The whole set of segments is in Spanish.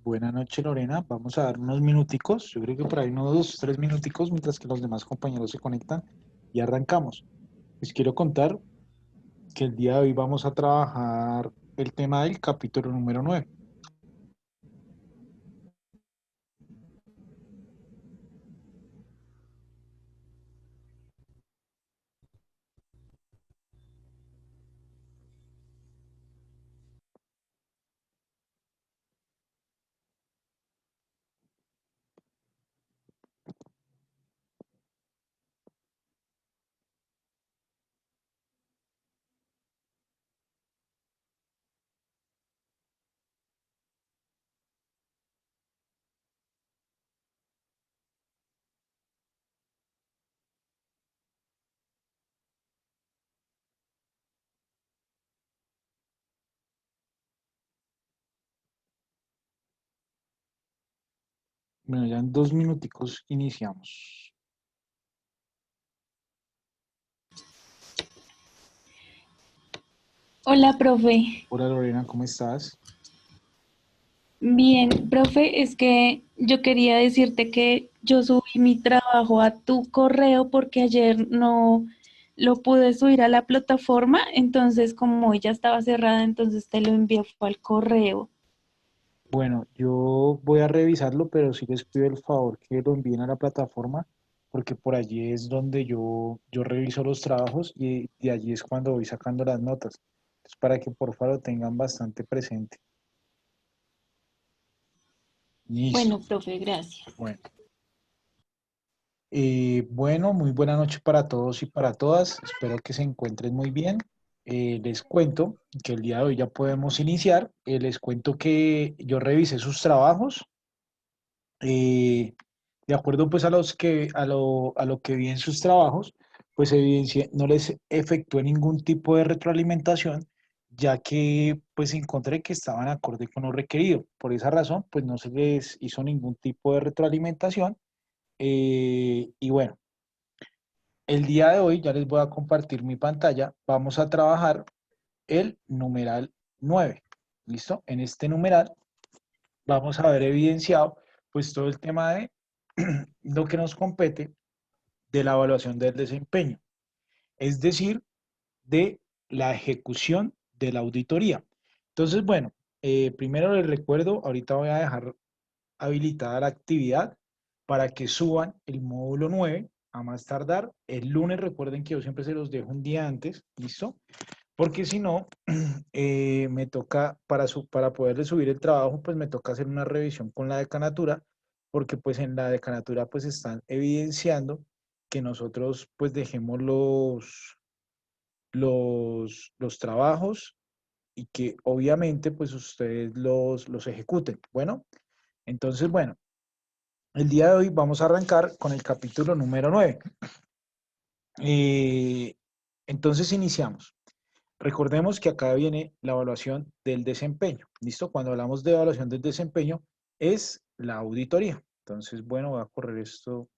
Buenas noches, Lorena. Vamos a dar unos minuticos. Yo creo que por ahí unos 2, 3 minuticos mientras que los demás compañeros se conectan y arrancamos. Les quiero contar que el día de hoy vamos a trabajar el tema del capítulo número 9. Bueno, ya en 2 minuticos iniciamos. Hola, profe. Hola, Lorena, ¿cómo estás? Bien, profe, es que yo quería decirte que yo subí mi trabajo a tu correo porque ayer no lo pude subir a la plataforma, entonces como hoy ya estaba cerrada, entonces te lo envié fue al correo. Bueno, yo voy a revisarlo, pero sí les pido el favor que lo envíen a la plataforma, porque por allí es donde yo reviso los trabajos y de allí es cuando voy sacando las notas. Entonces, para que por favor lo tengan bastante presente. Listo. Bueno, profe, gracias. Bueno, bueno, muy buena noche para todos y para todas. Espero que se encuentren muy bien. Les cuento que el día de hoy ya podemos iniciar. Les cuento que yo revisé sus trabajos. De acuerdo pues a lo que vi en sus trabajos, pues no les efectué ningún tipo de retroalimentación, ya que pues encontré que estaban acorde con lo requerido. Por esa razón, pues no se les hizo ningún tipo de retroalimentación. Y bueno, el día de hoy ya les voy a compartir mi pantalla. Vamos a trabajar el numeral 9. ¿Listo? En este numeral vamos a ver evidenciado pues todo el tema de lo que nos compete de la evaluación del desempeño, es decir, de la ejecución de la auditoría. Entonces, bueno, primero les recuerdo, ahorita voy a dejar habilitada la actividad para que suban el módulo 9 a más tardar el lunes. Recuerden que yo siempre se los dejo un día antes, ¿listo? Porque si no, me toca, para poderle subir el trabajo, pues me toca hacer una revisión con la decanatura, porque pues en la decanatura pues están evidenciando que nosotros pues dejemos los trabajos y que obviamente pues ustedes los ejecuten. Bueno, entonces bueno, el día de hoy vamos a arrancar con el capítulo número 9. Eh, entonces iniciamos. Recordemos que acá viene la evaluación del desempeño. ¿Listo? Cuando hablamos de evaluación del desempeño, es la auditoría. Entonces, bueno, voy a correr esto.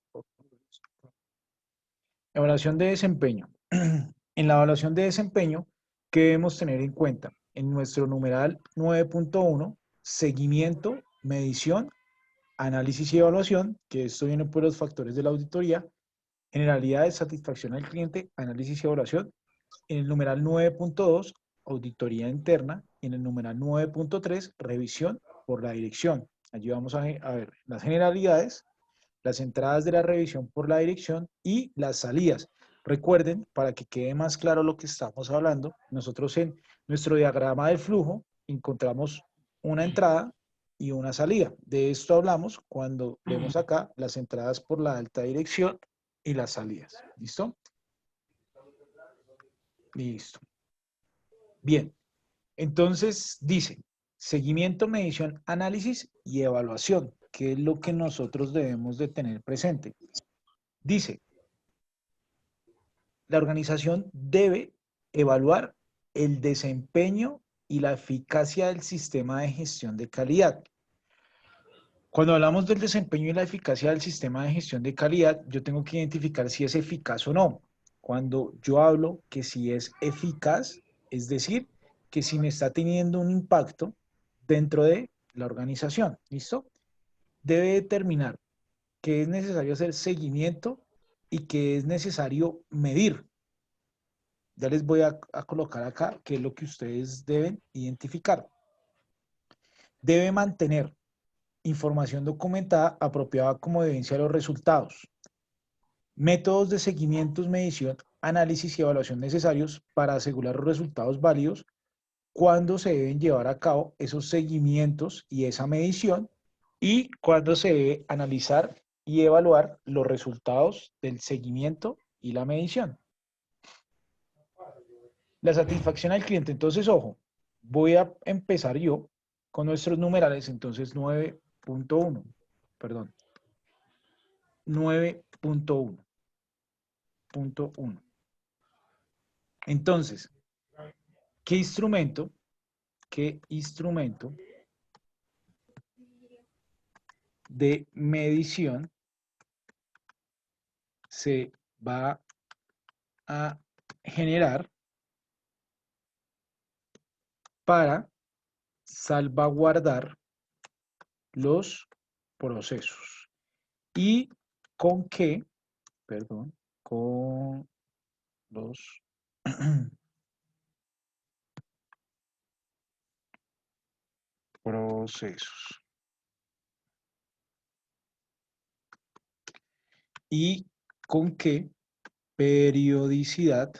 Evaluación de desempeño. En la evaluación de desempeño, ¿qué debemos tener en cuenta? En nuestro numeral 9.1, seguimiento, medición, análisis y evaluación, que esto viene por los factores de la auditoría, generalidades, satisfacción al cliente, análisis y evaluación. En el numeral 9.2, auditoría interna. Y en el numeral 9.3, revisión por la dirección. Allí vamos a ver las generalidades, las entradas de la revisión por la dirección y las salidas. Recuerden, para que quede más claro lo que estamos hablando, nosotros en nuestro diagrama del flujo encontramos una entrada y una salida. De esto hablamos cuando vemos acá las entradas por la alta dirección y las salidas. ¿Listo? Listo. Bien. Entonces dice, seguimiento, medición, análisis y evaluación, que es lo que nosotros debemos de tener presente. Dice, la organización debe evaluar el desempeño y la eficacia del sistema de gestión de calidad. Cuando hablamos del desempeño y la eficacia del sistema de gestión de calidad, yo tengo que identificar si es eficaz o no. Cuando yo hablo que si es eficaz, es decir, que si me está teniendo un impacto dentro de la organización. ¿Listo? Debe determinar que es necesario hacer seguimiento y que es necesario medir. Ya les voy a colocar acá qué es lo que ustedes deben identificar. Debe mantener información documentada apropiada como evidencia de los resultados. Métodos de seguimiento, medición, análisis y evaluación necesarios para asegurar los resultados válidos, cuándo se deben llevar a cabo esos seguimientos y esa medición y cuándo se debe analizar y evaluar los resultados del seguimiento y la medición. La satisfacción al cliente. Entonces, ojo, voy a empezar yo con nuestros numerales. Entonces, 9.1, perdón, 9.1. Entonces, ¿qué instrumento? ¿Qué instrumento de medición se va a generar para salvaguardar los procesos? ¿Y con qué? Perdón, con los procesos. ¿Y con qué periodicidad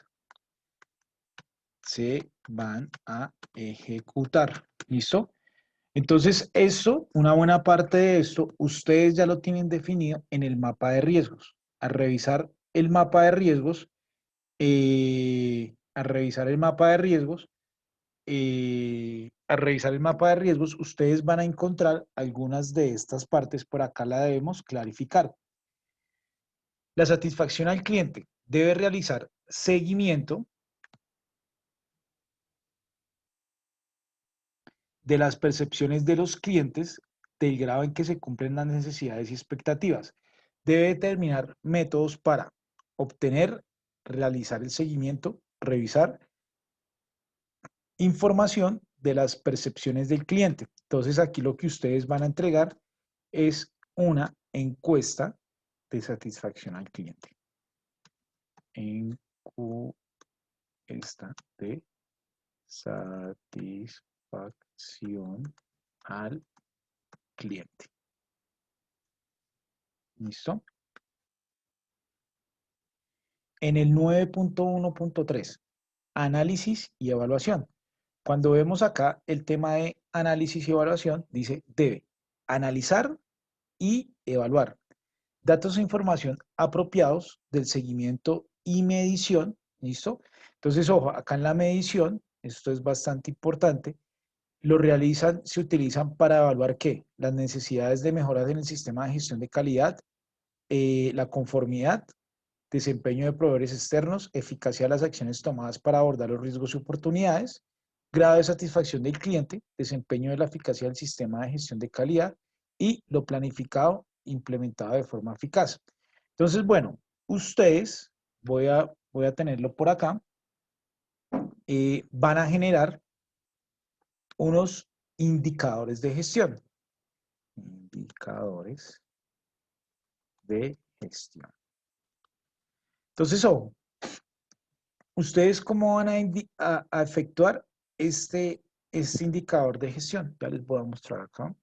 se van a ejecutar? ¿Listo? Entonces, eso, una buena parte de esto, ustedes ya lo tienen definido en el mapa de riesgos. Al revisar el mapa de riesgos, al revisar el mapa de riesgos, al revisar el mapa de riesgos, ustedes van a encontrar algunas de estas partes, por acá la debemos clarificar. La satisfacción al cliente debe realizar seguimiento de las percepciones de los clientes del grado en que se cumplen las necesidades y expectativas. Debe determinar métodos para obtener, realizar el seguimiento, revisar información de las percepciones del cliente. Entonces, aquí lo que ustedes van a entregar es una encuesta de satisfacción al cliente. Encuesta de satisfacción al cliente. ¿Listo? En el 9.1.3, análisis y evaluación. Cuando vemos acá el tema de análisis y evaluación, dice debe analizar y evaluar datos e información apropiados del seguimiento y medición. ¿Listo? Entonces, ojo, acá en la medición, esto es bastante importante, lo realizan, se utilizan para evaluar qué, las necesidades de mejoras en el sistema de gestión de calidad, la conformidad, desempeño de proveedores externos, eficacia de las acciones tomadas para abordar los riesgos y oportunidades, grado de satisfacción del cliente, desempeño de la eficacia del sistema de gestión de calidad y lo planificado, implementado de forma eficaz. Entonces, bueno, ustedes, voy a tenerlo por acá, van a generar unos indicadores de gestión. Indicadores de gestión. Entonces, ojo, ¿ustedes cómo van a efectuar este indicador de gestión? Ya les voy a mostrar acá.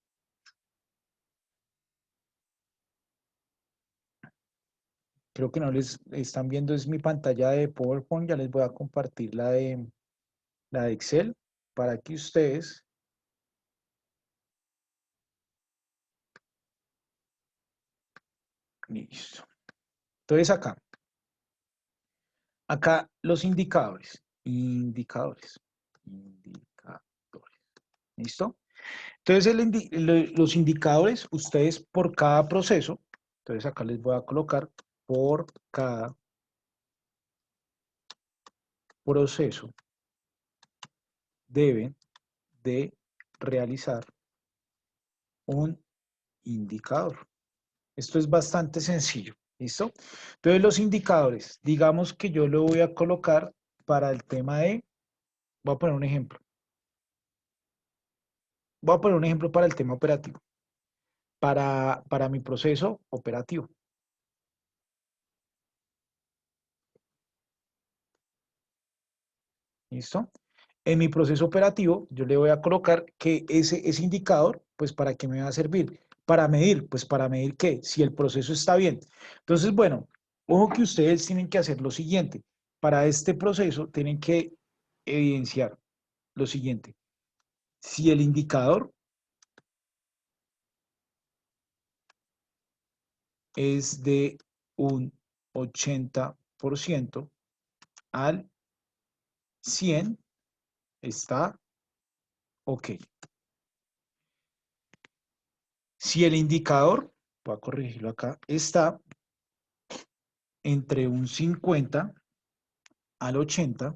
Creo que no les están viendo, es mi pantalla de PowerPoint. Ya les voy a compartir la de Excel para que ustedes... Listo. Entonces acá los indicadores. Indicadores. ¿Listo? Entonces, los indicadores, ustedes por cada proceso, entonces acá les voy a colocar por cada proceso, deben de realizar un indicador. Esto es bastante sencillo, ¿listo? Entonces, los indicadores, digamos que yo lo voy a colocar para el tema de, voy a poner un ejemplo. Voy a poner un ejemplo para el tema operativo, para mi proceso operativo. ¿Listo? En mi proceso operativo, yo le voy a colocar que ese indicador, pues, ¿para qué me va a servir? Para medir, pues, ¿para medir qué? Si el proceso está bien. Entonces, bueno, ojo que ustedes tienen que hacer lo siguiente. Para este proceso, tienen que evidenciar lo siguiente. Si el indicador es de un 80% al 100, está ok. Si el indicador, voy a corregirlo acá, está entre un 50 al 80,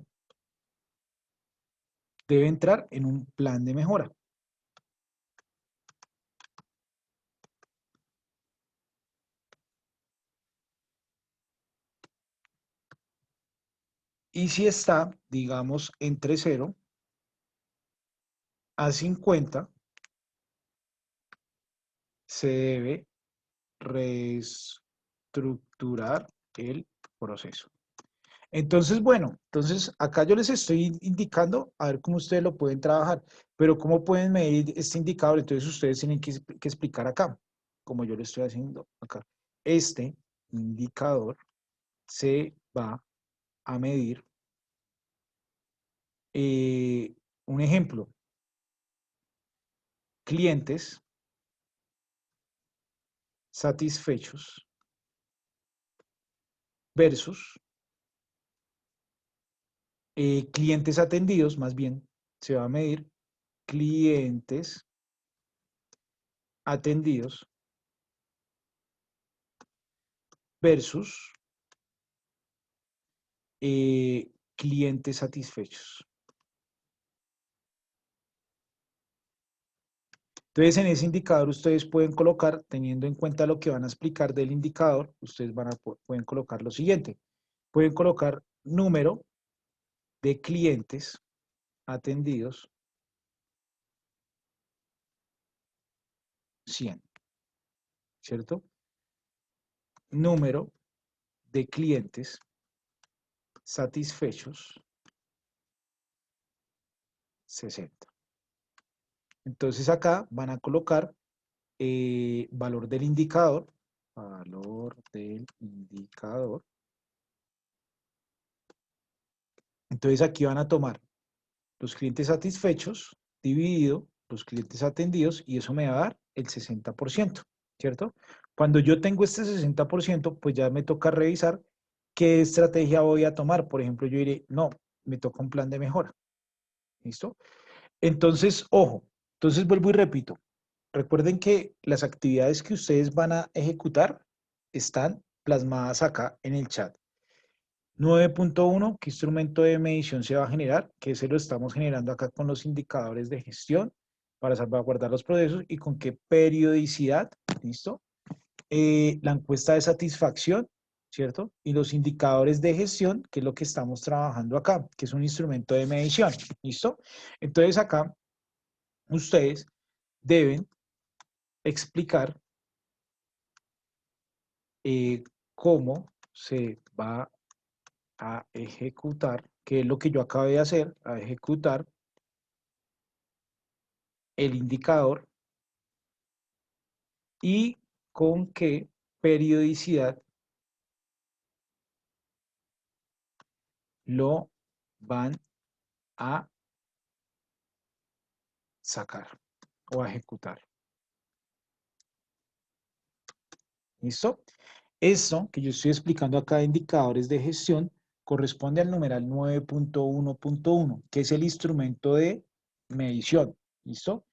debe entrar en un plan de mejora. Y si está, digamos, entre 0 a 50, se debe reestructurar el proceso. Entonces, bueno, entonces acá yo les estoy indicando a ver cómo ustedes lo pueden trabajar, pero cómo pueden medir este indicador. Entonces ustedes tienen que explicar acá, como yo lo estoy haciendo acá. Este indicador se va a medir, un ejemplo, clientes satisfechos versus clientes atendidos, más bien se va a medir clientes atendidos versus clientes satisfechos. Entonces, en ese indicador ustedes pueden colocar, teniendo en cuenta lo que van a explicar del indicador, ustedes pueden colocar lo siguiente. Pueden colocar número de clientes atendidos 100, ¿cierto? Número de clientes satisfechos 60. Entonces acá van a colocar valor del indicador. Entonces aquí van a tomar los clientes satisfechos dividido los clientes atendidos y eso me va a dar el 60%, ¿cierto? Cuando yo tengo este 60%, pues ya me toca revisar qué estrategia voy a tomar. Por ejemplo, yo diré, no, me toca un plan de mejora. ¿Listo? Entonces, ojo, entonces vuelvo y repito. Recuerden que las actividades que ustedes van a ejecutar están plasmadas acá en el chat. 9.1, ¿qué instrumento de medición se va a generar? Que se lo estamos generando acá con los indicadores de gestión para salvaguardar los procesos y con qué periodicidad, ¿listo? La encuesta de satisfacción, ¿cierto? Y los indicadores de gestión, que es lo que estamos trabajando acá, que es un instrumento de medición, ¿listo? Entonces acá ustedes deben explicar cómo se va a ejecutar, que es lo que yo acabé de hacer, a ejecutar el indicador y con qué periodicidad lo van a sacar o a ejecutar. ¿Listo? Esto que yo estoy explicando acá de indicadores de gestión corresponde al numeral 9.1.1, que es el instrumento de medición. ¿Listo?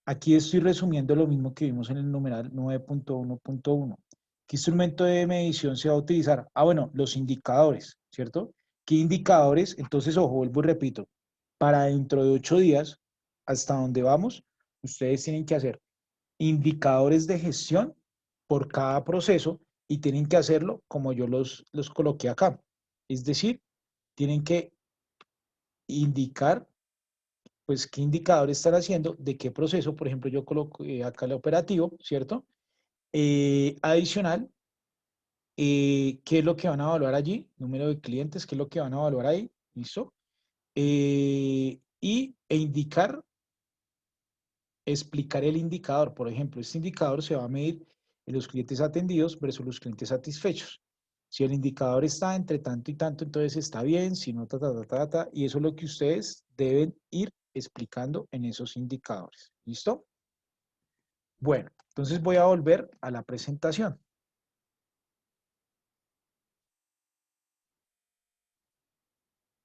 Aquí estoy resumiendo lo mismo que vimos en el numeral 9.1.1. ¿Qué instrumento de medición se va a utilizar? Ah, bueno, los indicadores, ¿cierto? ¿Qué indicadores? Entonces, ojo, vuelvo y repito. Para dentro de 8 días, hasta donde vamos, ustedes tienen que hacer indicadores de gestión por cada proceso y tienen que hacerlo como yo los coloqué acá. Es decir, tienen que indicar pues qué indicadores están haciendo, de qué proceso, por ejemplo, yo coloco acá el operativo, ¿cierto? Adicional, qué es lo que van a evaluar allí, número de clientes, qué es lo que van a evaluar ahí, ¿listo? E indicar, explicar el indicador, por ejemplo, este indicador se va a medir en los clientes atendidos versus los clientes satisfechos. Si el indicador está entre tanto y tanto, entonces está bien, si no, y eso es lo que ustedes deben ir explicando en esos indicadores. ¿Listo? Bueno, entonces voy a volver a la presentación.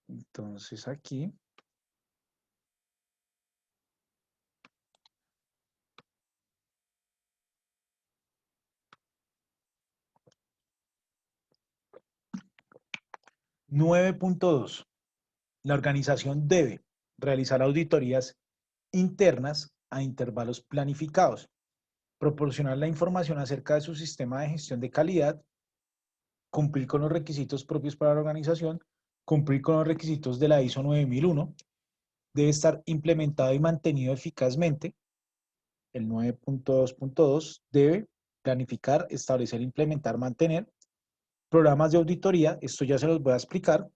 Entonces aquí, nueve punto dos. La organización debe realizar auditorías internas a intervalos planificados, proporcionar la información acerca de su sistema de gestión de calidad, cumplir con los requisitos propios para la organización, cumplir con los requisitos de la ISO 9001, debe estar implementado y mantenido eficazmente. El 9.2.2 debe planificar, establecer, implementar, mantener programas de auditoría. Esto ya se los voy a explicar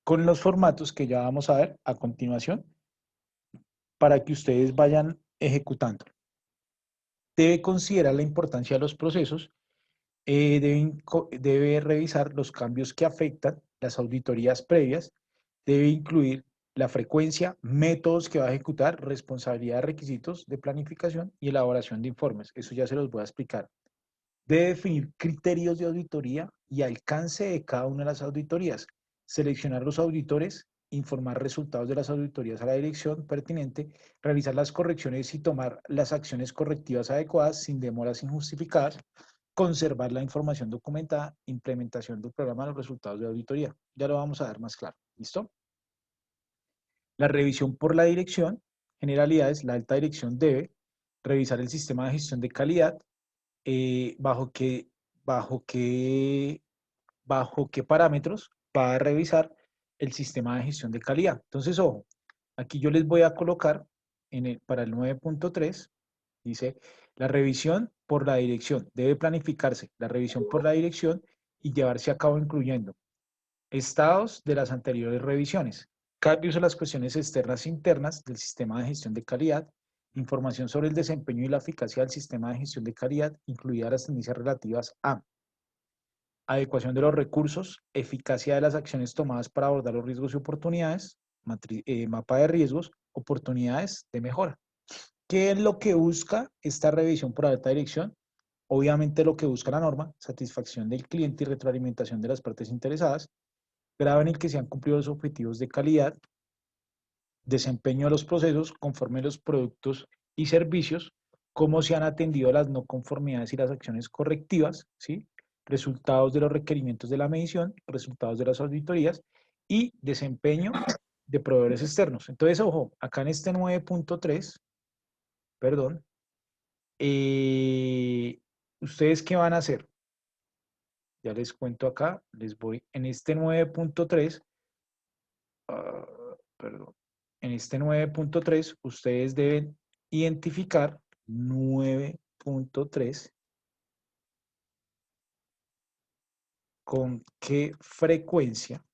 con los formatos que ya vamos a ver a continuación para que ustedes vayan ejecutando. Debe considerar la importancia de los procesos, debe revisar los cambios que afectan las auditorías previas, debe incluir la frecuencia, métodos que va a ejecutar, responsabilidad, requisitos de planificación y elaboración de informes. Eso ya se los voy a explicar. Debe definir criterios de auditoría y alcance de cada una de las auditorías, seleccionar los auditores, informar resultados de las auditorías a la dirección pertinente, realizar las correcciones y tomar las acciones correctivas adecuadas sin demoras injustificadas, conservar la información documentada, implementación del programa de los resultados de auditoría. Ya lo vamos a ver más claro. ¿Listo? La revisión por la dirección, generalidades, la alta dirección debe revisar el sistema de gestión de calidad, bajo bajo qué, bajo qué parámetros va a revisar el sistema de gestión de calidad. Entonces, ojo, aquí yo les voy a colocar para el 9.3, dice, la revisión por la dirección. Debe planificarse la revisión por la dirección y llevarse a cabo incluyendo estados de las anteriores revisiones, cambios en las cuestiones externas e internas del sistema de gestión de calidad, información sobre el desempeño y la eficacia del sistema de gestión de calidad, incluidas las tendencias relativas a adecuación de los recursos, eficacia de las acciones tomadas para abordar los riesgos y oportunidades, mapa de riesgos, oportunidades de mejora. ¿Qué es lo que busca esta revisión por alta dirección? Obviamente lo que busca la norma, satisfacción del cliente y retroalimentación de las partes interesadas, grado en el que se han cumplido los objetivos de calidad, desempeño de los procesos conforme a los productos y servicios, cómo se han atendido las no conformidades y las acciones correctivas, ¿sí? Resultados de los requerimientos de la medición, resultados de las auditorías y desempeño de proveedores externos. Entonces, ojo, acá en este 9.3, perdón, ¿ustedes qué van a hacer? Ya les cuento acá, les voy en este 9.3, perdón, en este 9.3 ustedes deben identificar 9.3 con qué frecuencia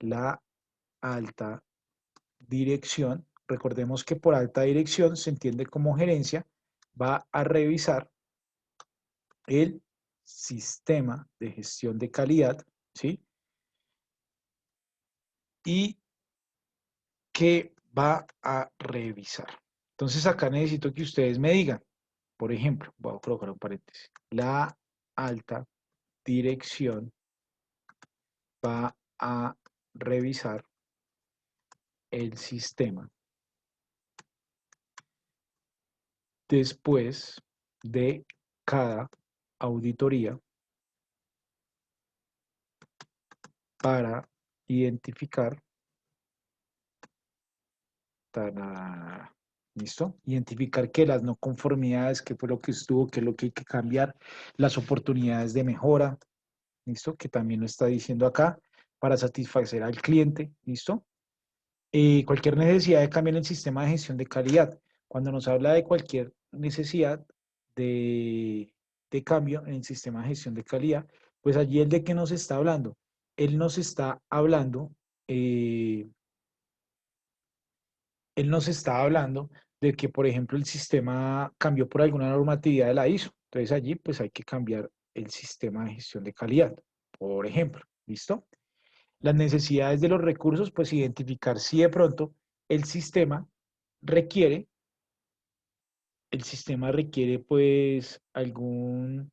la alta dirección, recordemos que por alta dirección se entiende como gerencia, va a revisar el sistema de gestión de calidad, ¿sí? Y que va a revisar. Entonces acá necesito que ustedes me digan, por ejemplo, voy a colocar un paréntesis, la alta dirección va a revisar el sistema después de cada auditoría para identificar, ¿listo? Identificar que las no conformidades, qué fue lo que estuvo, qué es lo que hay que cambiar, las oportunidades de mejora, ¿listo? Que también lo está diciendo acá, para satisfacer al cliente, ¿listo? Cualquier necesidad de cambiar el sistema de gestión de calidad. Cuando nos habla de cualquier necesidad de, de cambio en el sistema de gestión de calidad, pues allí el de qué nos está hablando. Él nos está hablando, eh, él nos está hablando de que, por ejemplo, el sistema cambió por alguna normatividad de la ISO. Entonces allí pues hay que cambiar el sistema de gestión de calidad, por ejemplo. ¿Listo? Las necesidades de los recursos, pues identificar si de pronto el sistema requiere, el sistema requiere pues algún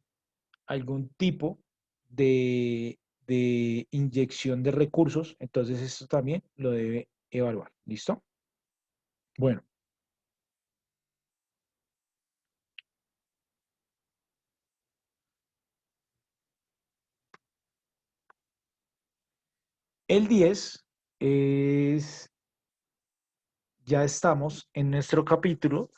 tipo de inyección de recursos, entonces esto también lo debe evaluar. ¿Listo? Bueno, el 10 es, ya estamos en nuestro capítulo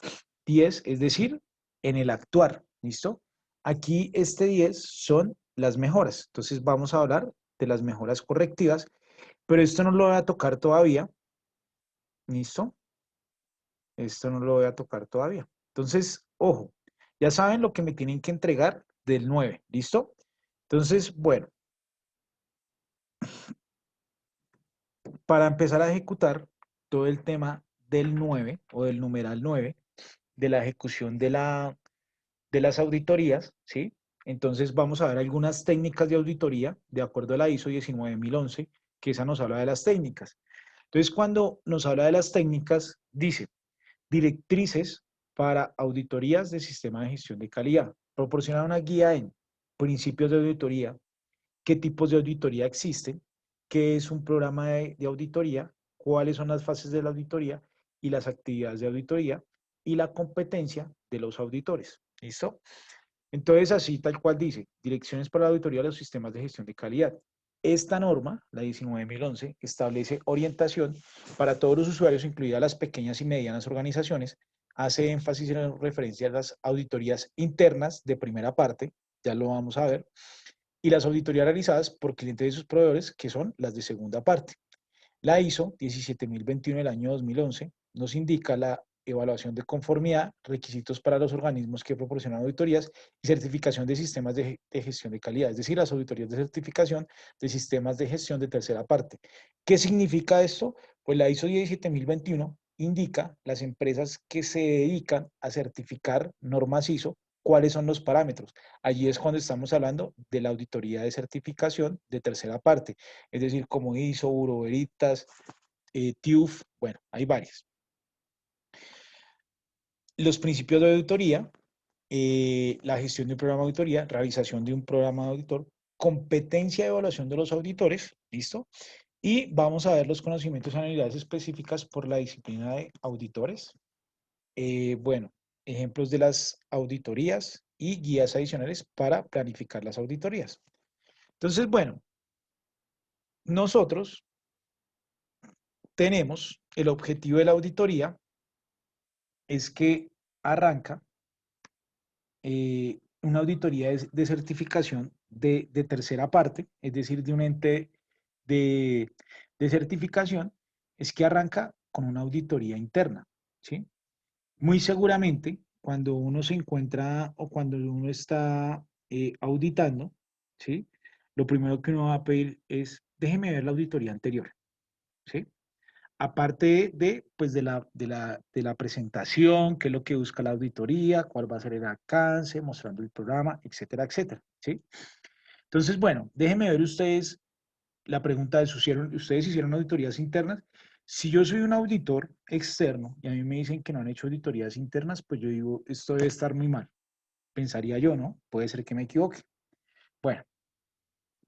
10, es decir, en el actuar. ¿Listo? Aquí este 10 son las mejoras. Entonces vamos a hablar de las mejoras correctivas, pero esto no lo voy a tocar todavía. ¿Listo? Esto no lo voy a tocar todavía. Entonces, ojo, ya saben lo que me tienen que entregar del 9. ¿Listo? Entonces, bueno, para empezar a ejecutar todo el tema del 9 o del numeral 9 de la ejecución de las auditorías, ¿sí? Entonces vamos a ver algunas técnicas de auditoría de acuerdo a la ISO 19011, que esa nos habla de las técnicas. Entonces, cuando nos habla de las técnicas, dice directrices para auditorías de sistema de gestión de calidad. Proporcionar una guía en principios de auditoría, qué tipos de auditoría existen, qué es un programa de auditoría, cuáles son las fases de la auditoría y las actividades de auditoría y la competencia de los auditores. ¿Listo? Entonces, así tal cual dice, direcciones para la auditoría de los sistemas de gestión de calidad. Esta norma, la 19.011, establece orientación para todos los usuarios, incluidas las pequeñas y medianas organizaciones, hace énfasis en la referencia a las auditorías internas de primera parte, ya lo vamos a ver, y las auditorías realizadas por clientes de sus proveedores, que son las de segunda parte. La ISO 17021 del año 2011 nos indica la evaluación de conformidad, requisitos para los organismos que proporcionan auditorías y certificación de sistemas de gestión de calidad, es decir, las auditorías de certificación de sistemas de gestión de tercera parte. ¿Qué significa esto? Pues la ISO 17021 indica las empresas que se dedican a certificar normas ISO, cuáles son los parámetros. Allí es cuando estamos hablando de la auditoría de certificación de tercera parte, es decir, como ISO, Bureau Veritas, TÜV, bueno, hay varias. Los principios de auditoría, la gestión de un programa de auditoría, realización de un programa de auditor, competencia de evaluación de los auditores, ¿listo? Y vamos a ver los conocimientos y habilidades específicas por la disciplina de auditores. Bueno, ejemplos de las auditorías y guías adicionales para planificar las auditorías. Entonces, bueno, nosotros tenemos el objetivo de la auditoría es que arranca una auditoría de certificación de tercera parte, es decir, de un ente de, de certificación, es que arranca con una auditoría interna, ¿sí? Muy seguramente, cuando uno se encuentra o cuando uno está auditando, ¿sí? Lo primero que uno va a pedir es, déjeme ver la auditoría anterior, ¿sí? Aparte de, pues, de la presentación, qué es lo que busca la auditoría, cuál va a ser el alcance, mostrando el programa, etcétera, etcétera, ¿sí? Entonces, bueno, déjenme ver ustedes la pregunta de ustedes hicieron auditorías internas. Si yo soy un auditor externo y a mí me dicen que no han hecho auditorías internas, pues yo digo, esto debe estar muy mal. Pensaría yo, ¿no? Puede ser que me equivoque. Bueno,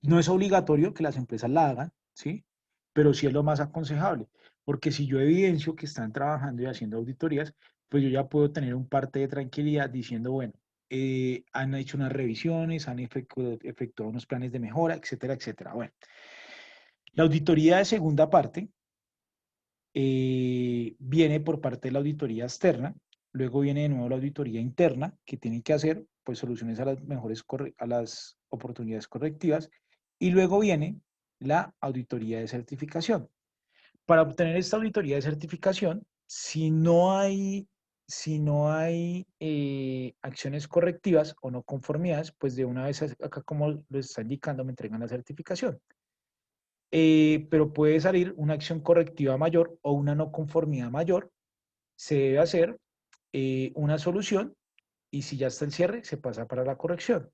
no es obligatorio que las empresas la hagan, ¿sí? Pero sí es lo más aconsejable, porque si yo evidencio que están trabajando y haciendo auditorías, pues yo ya puedo tener un parte de tranquilidad diciendo, bueno, han hecho unas revisiones, han efectuado unos planes de mejora, etcétera, etcétera. Bueno, la auditoría de segunda parte viene por parte de la auditoría externa, luego viene de nuevo la auditoría interna, que tiene que hacer pues soluciones a las a las oportunidades correctivas, y luego viene la auditoría de certificación. Para obtener esta auditoría de certificación, si no hay acciones correctivas o no conformidades, pues de una vez acá como lo está indicando, me entregan la certificación. Pero puede salir una acción correctiva mayor o una no conformidad mayor. Se debe hacer una solución y si ya está el cierre, se pasa para la corrección.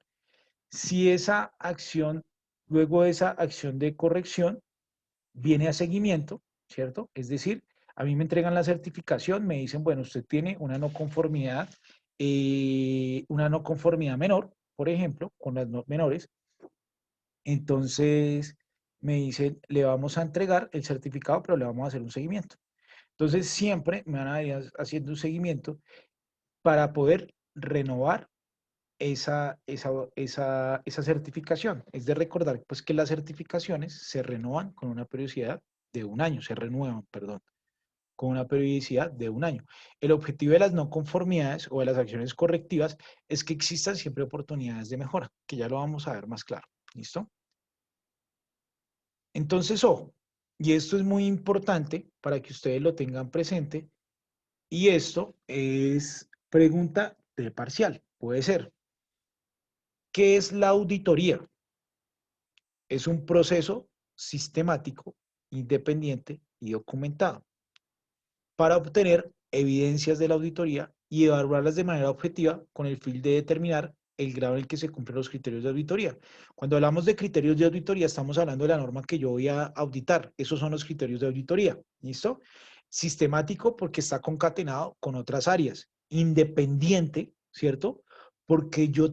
Si esa acción, luego de esa acción de corrección, viene a seguimiento, ¿cierto? Es decir, a mí me entregan la certificación, me dicen, bueno, usted tiene una no conformidad menor, por ejemplo, con las no menores, entonces me dicen, le vamos a entregar el certificado, pero le vamos a hacer un seguimiento. Entonces siempre me van a ir haciendo un seguimiento para poder renovar esa certificación. Es de recordar pues, que las certificaciones se renovan con una periodicidad de un año, se renuevan, perdón, con una periodicidad de un año. El objetivo de las no conformidades o de las acciones correctivas es que existan siempre oportunidades de mejora, que ya lo vamos a ver más claro. ¿Listo? Entonces, ojo, y esto es muy importante para que ustedes lo tengan presente, y esto es pregunta de parcial, puede ser. ¿Qué es la auditoría? Es un proceso sistemático, independiente y documentado para obtener evidencias de la auditoría y evaluarlas de manera objetiva con el fin de determinar el grado en el que se cumplen los criterios de auditoría. Cuando hablamos de criterios de auditoría, estamos hablando de la norma que yo voy a auditar. Esos son los criterios de auditoría. ¿Listo? Sistemático porque está concatenado con otras áreas. Independiente, ¿cierto? Porque yo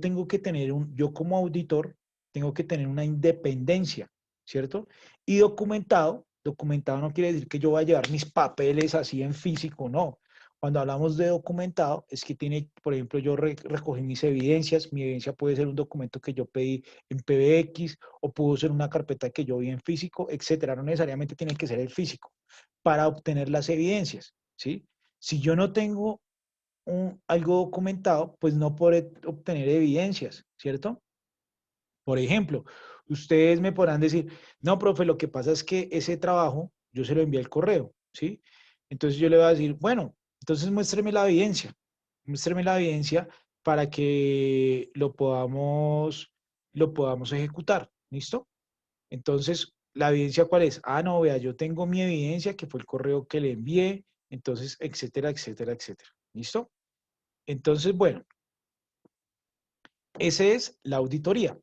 como auditor, tengo que tener una independencia, ¿cierto? Y documentado no quiere decir que yo voy a llevar mis papeles así en físico, no. Cuando hablamos de documentado, es que tiene, por ejemplo, yo recogí mis evidencias, mi evidencia puede ser un documento que yo pedí en PBX o pudo ser una carpeta que yo vi en físico, etcétera. No necesariamente tiene que ser el físico para obtener las evidencias, ¿sí? Si yo no tengo algo documentado, pues no podré obtener evidencias, ¿cierto? Por ejemplo, ustedes me podrán decir, no, profe, lo que pasa es que ese trabajo yo se lo envié al correo, ¿sí? Entonces yo le voy a decir, bueno, entonces muéstreme la evidencia para que lo podamos ejecutar, ¿listo? Entonces, ¿la evidencia cuál es? Ah, no, vea, yo tengo mi evidencia que fue el correo que le envié, entonces, etcétera, etcétera, etcétera, ¿listo? Entonces, bueno, esa es la auditoría.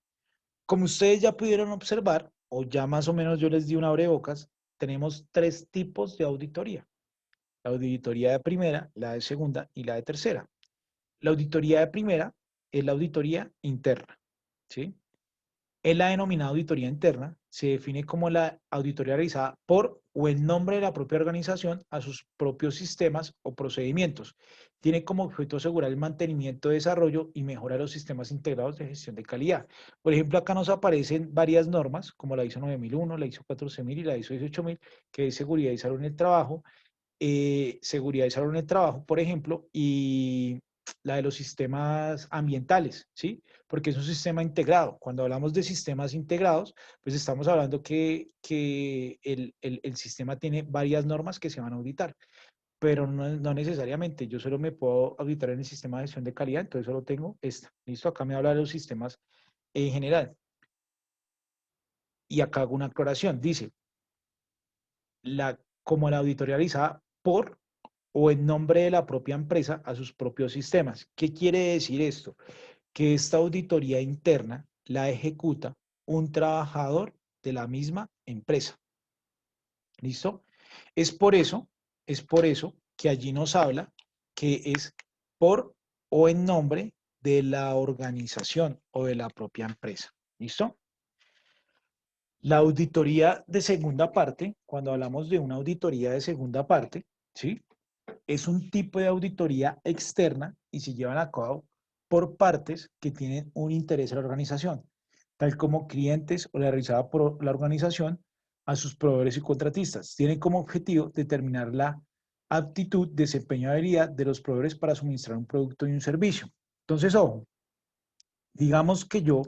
Como ustedes ya pudieron observar, o ya más o menos yo les di una abrebocas, tenemos tres tipos de auditoría. La auditoría de primera, la de segunda y la de tercera. La auditoría de primera es la auditoría interna, ¿sí? Es la denominada auditoría interna, se define como la auditoría realizada por o en nombre de la propia organización a sus propios sistemas o procedimientos. Tiene como objeto asegurar el mantenimiento, desarrollo y mejora de los sistemas integrados de gestión de calidad. Por ejemplo, acá nos aparecen varias normas, como la ISO 9001, la ISO 14000 y la ISO 18000, que es seguridad y salud en el trabajo, seguridad y salud en el trabajo, por ejemplo, y la de los sistemas ambientales, ¿sí? Porque es un sistema integrado. Cuando hablamos de sistemas integrados, pues estamos hablando que el sistema tiene varias normas que se van a auditar, pero no necesariamente. Yo solo me puedo auditar en el sistema de gestión de calidad, entonces solo tengo esta. ¿Listo? Acá me habla de los sistemas en general. Y acá hago una aclaración. Dice, como la auditoría realizada por o en nombre de la propia empresa a sus propios sistemas. ¿Qué quiere decir esto? Que esta auditoría interna la ejecuta un trabajador de la misma empresa. ¿Listo? Es por eso, es por eso que allí nos habla que es por o en nombre de la organización o de la propia empresa. ¿Listo? La auditoría de segunda parte, cuando hablamos de una auditoría de segunda parte, ¿sí? Es un tipo de auditoría externa y se llevan a cabo por partes que tienen un interés en la organización, tal como clientes o la realizada por la organización a sus proveedores y contratistas. Tienen como objetivo determinar la aptitud, desempeño y habilidad de los proveedores para suministrar un producto y un servicio. Entonces, ojo, digamos que yo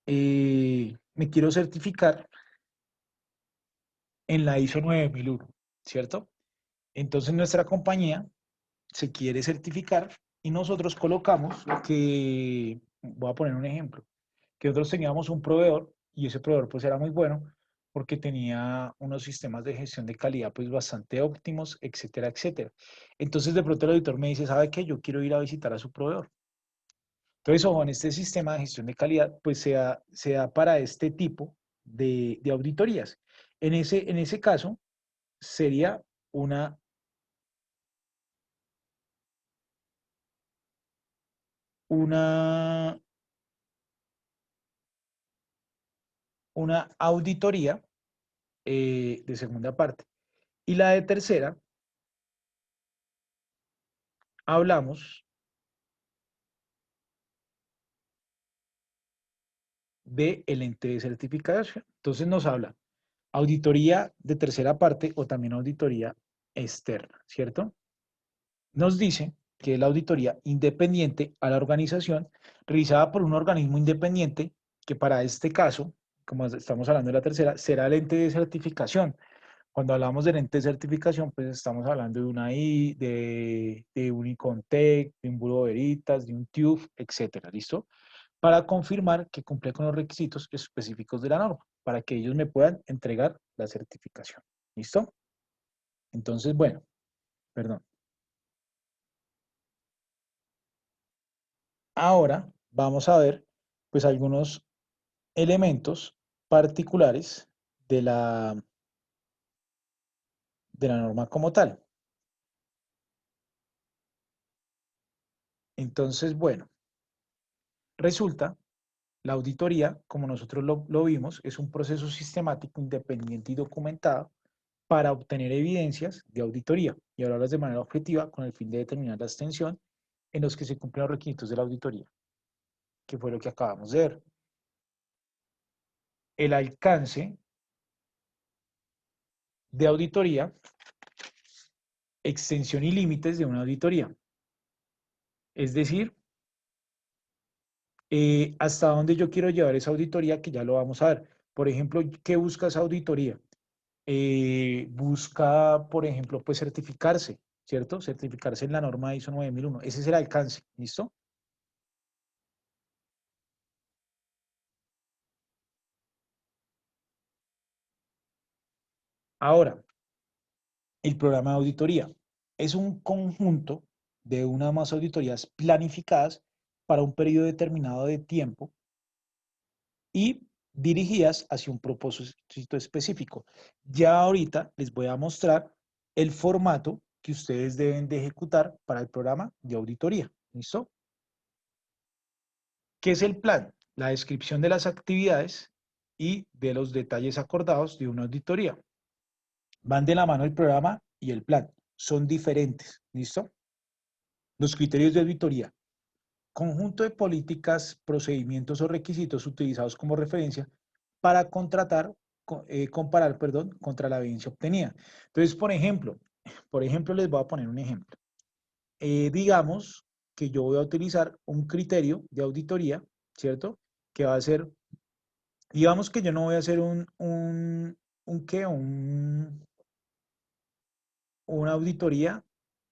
me quiero certificar en la ISO 9001, ¿cierto? Entonces nuestra compañía se quiere certificar y nosotros colocamos que, voy a poner un ejemplo, que nosotros teníamos un proveedor y ese proveedor pues era muy bueno porque tenía unos sistemas de gestión de calidad pues bastante óptimos, etcétera, etcétera. Entonces de pronto el auditor me dice, ¿sabe qué? Yo quiero ir a visitar a su proveedor. Entonces, ojo, en este sistema de gestión de calidad pues se da para este tipo de auditorías. En ese caso sería una, una, una auditoría de segunda parte. Y la de tercera, hablamos de el ente de certificación. Entonces nos habla auditoría de tercera parte o también auditoría externa, ¿cierto? Nos dice que es la auditoría independiente a la organización, realizada por un organismo independiente, que para este caso, como estamos hablando de la tercera, será el ente de certificación. Cuando hablamos del ente de certificación, pues estamos hablando de una I, de un Icontec, de un Bureau Veritas, de un TÜV, etcétera, ¿listo? Para confirmar que cumple con los requisitos específicos de la norma, para que ellos me puedan entregar la certificación. ¿Listo? Entonces, bueno, perdón. Ahora vamos a ver, pues, algunos elementos particulares de la norma como tal. Entonces, bueno, resulta, la auditoría, como nosotros lo vimos, es un proceso sistemático, independiente y documentado para obtener evidencias de auditoría y hablarlas de manera objetiva con el fin de determinar la extensión en los que se cumplen los requisitos de la auditoría, que fue lo que acabamos de ver. El alcance de auditoría, extensión y límites de una auditoría. Es decir, hasta dónde yo quiero llevar esa auditoría, que ya lo vamos a ver. Por ejemplo, ¿qué busca esa auditoría? Busca, por ejemplo, pues certificarse, ¿cierto? Certificarse en la norma ISO 9001. Ese es el alcance, ¿listo? Ahora, el programa de auditoría es un conjunto de una o más auditorías planificadas para un periodo determinado de tiempo y dirigidas hacia un propósito específico. Ya ahorita les voy a mostrar el formato que ustedes deben de ejecutar para el programa de auditoría. ¿Listo? ¿Qué es el plan? La descripción de las actividades y de los detalles acordados de una auditoría. Van de la mano el programa y el plan. Son diferentes. ¿Listo? Los criterios de auditoría. Conjunto de políticas, procedimientos o requisitos utilizados como referencia para comparar, perdón, contra la evidencia obtenida. Entonces, por ejemplo, les voy a poner un ejemplo. Digamos que yo voy a utilizar un criterio de auditoría, ¿cierto? Que va a ser, digamos que yo no voy a hacer una auditoría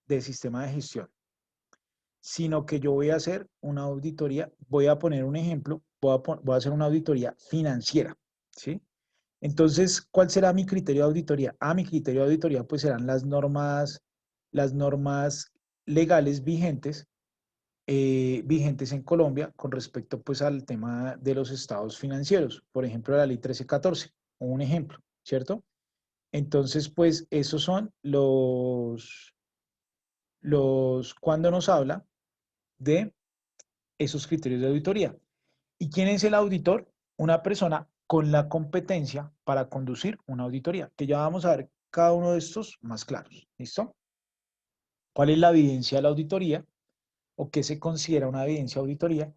de sistema de gestión, sino que yo voy a hacer una auditoría, voy a poner un ejemplo, voy a hacer una auditoría financiera, ¿sí? Entonces, ¿cuál será mi criterio de auditoría? Mi criterio de auditoría pues serán las normas legales vigentes en Colombia con respecto pues al tema de los estados financieros, por ejemplo, la ley 1314, un ejemplo, ¿cierto? Entonces, pues esos son cuando nos habla de esos criterios de auditoría. ¿Y quién es el auditor? Una persona con la competencia para conducir una auditoría, que ya vamos a ver cada uno de estos más claros. ¿Listo? ¿Cuál es la evidencia de la auditoría? ¿O qué se considera una evidencia de auditoría?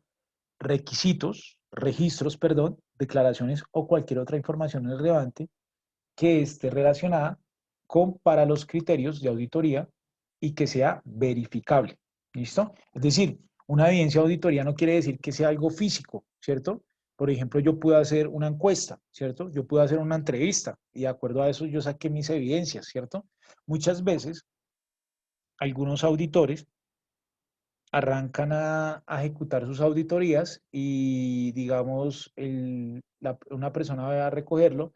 Requisitos, registros, perdón, declaraciones o cualquier otra información relevante que esté relacionada con para los criterios de auditoría y que sea verificable. ¿Listo? Es decir, una evidencia de auditoría no quiere decir que sea algo físico, ¿cierto? Por ejemplo, yo pude hacer una encuesta, ¿cierto? Yo pude hacer una entrevista y de acuerdo a eso yo saqué mis evidencias, ¿cierto? Muchas veces algunos auditores arrancan a ejecutar sus auditorías y, digamos, una persona va a recogerlo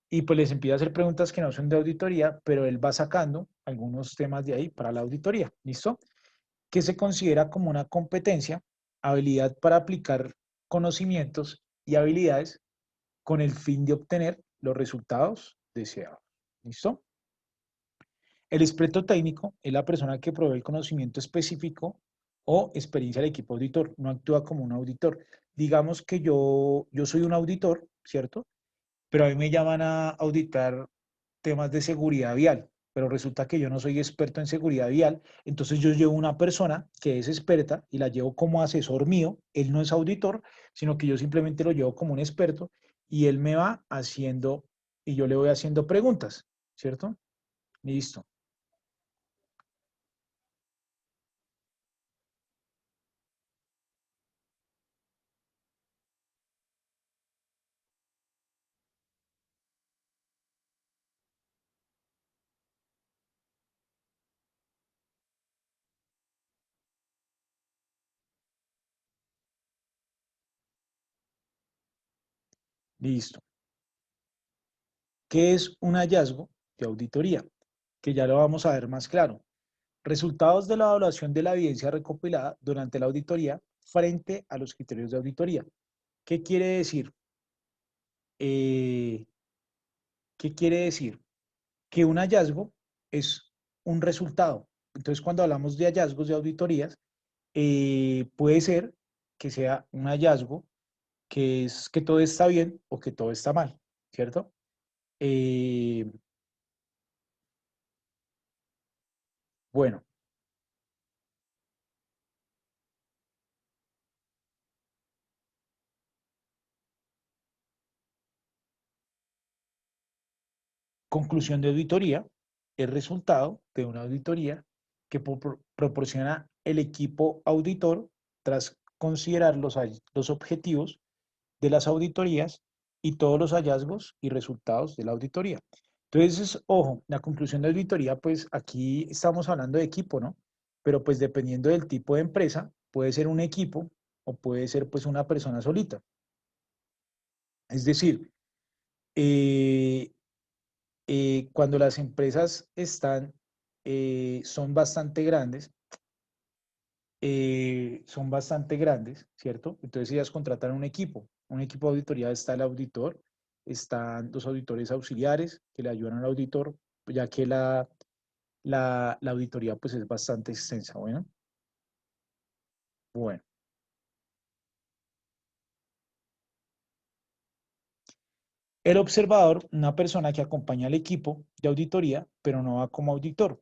y pues les empieza a hacer preguntas que no son de auditoría, pero él va sacando algunos temas de ahí para la auditoría, ¿listo? Que se considera como una competencia, habilidad para aplicar conocimientos y habilidades con el fin de obtener los resultados deseados. ¿Listo? El experto técnico es la persona que provee el conocimiento específico o experiencia al equipo auditor, no actúa como un auditor. Digamos que yo soy un auditor, ¿cierto? Pero a mí me llaman a auditar temas de seguridad vial, pero resulta que yo no soy experto en seguridad vial, entonces yo llevo una persona que es experta y la llevo como asesor mío, él no es auditor, sino que yo simplemente lo llevo como un experto y él me va haciendo y yo le voy haciendo preguntas, ¿cierto? Listo. Listo. ¿Qué es un hallazgo de auditoría? Que ya lo vamos a ver más claro. Resultados de la evaluación de la evidencia recopilada durante la auditoría frente a los criterios de auditoría. ¿Qué quiere decir? Eh, ¿Qué quiere decir? Que un hallazgo es un resultado. Entonces, cuando hablamos de hallazgos de auditorías, puede ser que sea un hallazgo que es que todo está bien o que todo está mal, ¿cierto? Eh, bueno, conclusión de auditoría, el resultado de una auditoría que proporciona el equipo auditor tras considerar los objetivos de las auditorías y todos los hallazgos y resultados de la auditoría. Entonces, ojo, la conclusión de auditoría, pues aquí estamos hablando de equipo, ¿no? Pero pues dependiendo del tipo de empresa, puede ser un equipo o puede ser pues una persona solita. Es decir, eh, cuando las empresas son bastante grandes, ¿cierto? Entonces ellas contratan un equipo de auditoría está el auditor, están los auditores auxiliares que le ayudan al auditor, ya que la auditoría pues es bastante extensa, bueno. El observador, una persona que acompaña al equipo de auditoría, pero no va como auditor.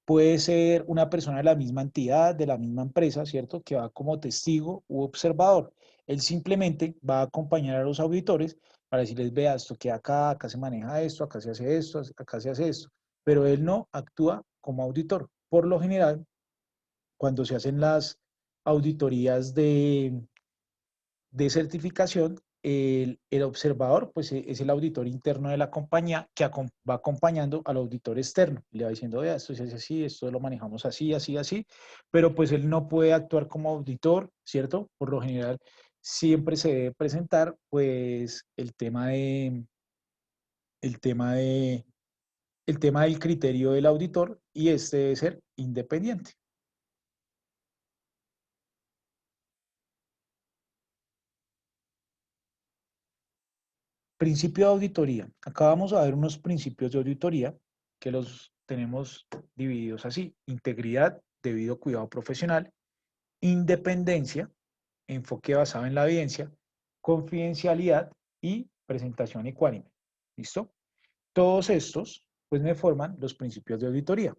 Puede ser una persona de la misma entidad, de la misma empresa, ¿cierto? Que va como testigo u observador. Él simplemente va a acompañar a los auditores para decirles, vea, esto que acá se maneja esto, acá se hace esto, acá se hace esto. Pero él no actúa como auditor. Por lo general, cuando se hacen las auditorías de certificación, el observador pues es el auditor interno de la compañía que va acompañando al auditor externo. Le va diciendo, vea, esto se hace así, esto lo manejamos así, así, así, pero pues él no puede actuar como auditor, ¿cierto? Por lo general, siempre se debe presentar pues el tema de, el tema del criterio del auditor y este debe ser independiente. Principio de auditoría. Acá vamos a ver unos principios de auditoría que los tenemos divididos así. Integridad, debido cuidado profesional, independencia, enfoque basado en la evidencia, confidencialidad y presentación ecuánime. ¿Listo? Todos estos pues me forman los principios de auditoría.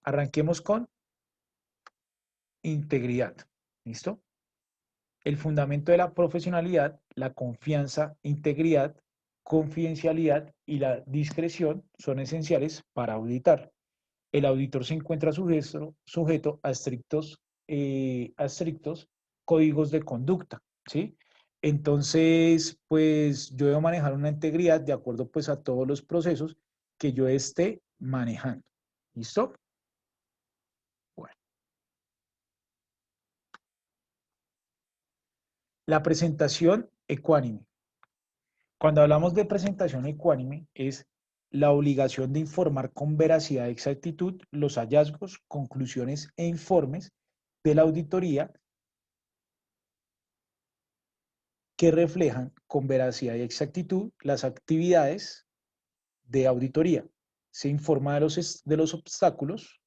Arranquemos con integridad. ¿Listo? El fundamento de la profesionalidad, la confianza, integridad, confidencialidad y la discreción son esenciales para auditar. El auditor se encuentra sujeto a estrictos códigos de conducta, ¿sí? Entonces, pues yo debo manejar una integridad de acuerdo pues a todos los procesos que yo esté manejando. ¿Listo? Bueno, la presentación ecuánime. Cuando hablamos de presentación ecuánime es la obligación de informar con veracidad y exactitud los hallazgos, conclusiones e informes de la auditoría que reflejan con veracidad y exactitud las actividades de auditoría. Se informa de los obstáculos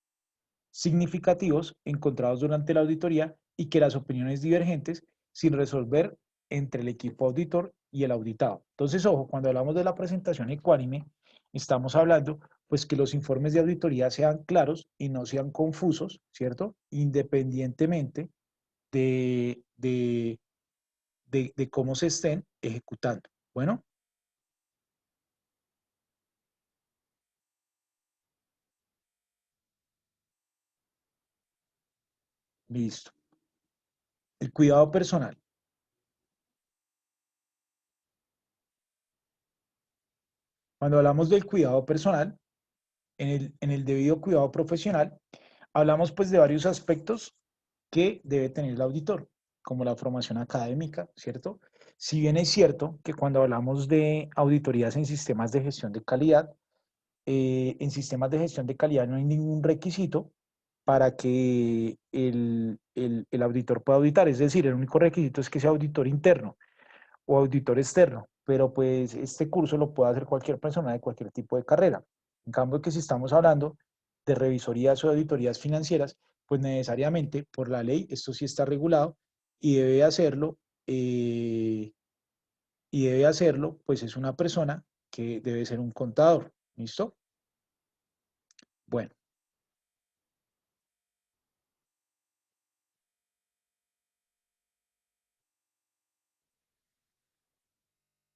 significativos encontrados durante la auditoría y que las opiniones divergentes sin resolver entre el equipo auditor y el auditado. Entonces, ojo, cuando hablamos de la presentación ecuánime, estamos hablando pues que los informes de auditoría sean claros y no sean confusos, ¿cierto? Independientemente de cómo se estén ejecutando. Bueno, listo. El cuidado personal. Cuando hablamos del cuidado personal, en el debido cuidado profesional, hablamos pues de varios aspectos que debe tener el auditor, como la formación académica, ¿cierto? Si bien es cierto que cuando hablamos de auditorías en sistemas de gestión de calidad, en sistemas de gestión de calidad no hay ningún requisito para que el auditor pueda auditar, es decir, el único requisito es que sea auditor interno o auditor externo, pero pues este curso lo puede hacer cualquier persona de cualquier tipo de carrera. En cambio, que si estamos hablando de revisorías o de auditorías financieras, pues necesariamente por la ley esto sí está regulado y debe hacerlo, eh, pues es una persona que debe ser un contador. ¿Listo? Bueno,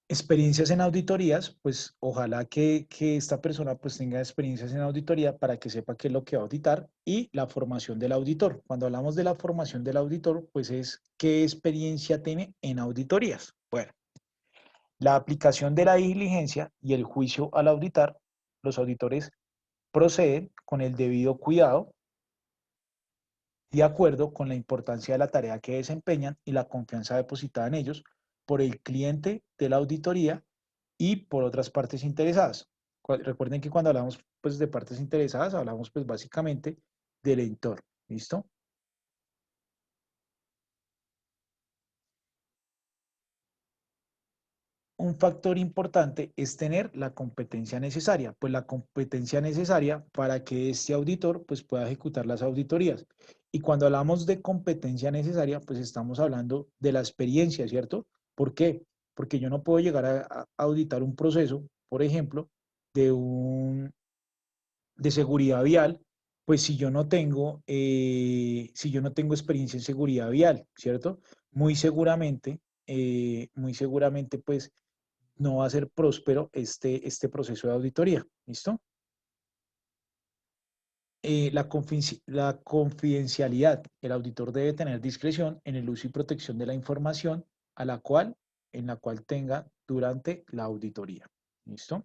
experiencias en auditorías, pues ojalá que esta persona pues tenga experiencias en auditoría para que sepa qué es lo que va a auditar y la formación del auditor. Cuando hablamos de la formación del auditor, pues es qué experiencia tiene en auditorías. Bueno, la aplicación de la diligencia y el juicio al auditar, los auditores proceden con el debido cuidado de acuerdo con la importancia de la tarea que desempeñan y la confianza depositada en ellos por el cliente de la auditoría y por otras partes interesadas. Recuerden que cuando hablamos pues, de partes interesadas, hablamos pues básicamente del entorno. ¿Listo? Un factor importante es tener la competencia necesaria, pues la competencia necesaria para que este auditor pues pueda ejecutar las auditorías. Y cuando hablamos de competencia necesaria, pues estamos hablando de la experiencia, ¿cierto? ¿Por qué? Porque yo no puedo llegar a auditar un proceso, por ejemplo, de un de seguridad vial, pues si yo no tengo experiencia en seguridad vial, ¿cierto? Muy seguramente, pues no va a ser próspero este proceso de auditoría. ¿Listo? La confidencialidad. El auditor debe tener discreción en el uso y protección de la información en la cual tenga durante la auditoría. ¿Listo?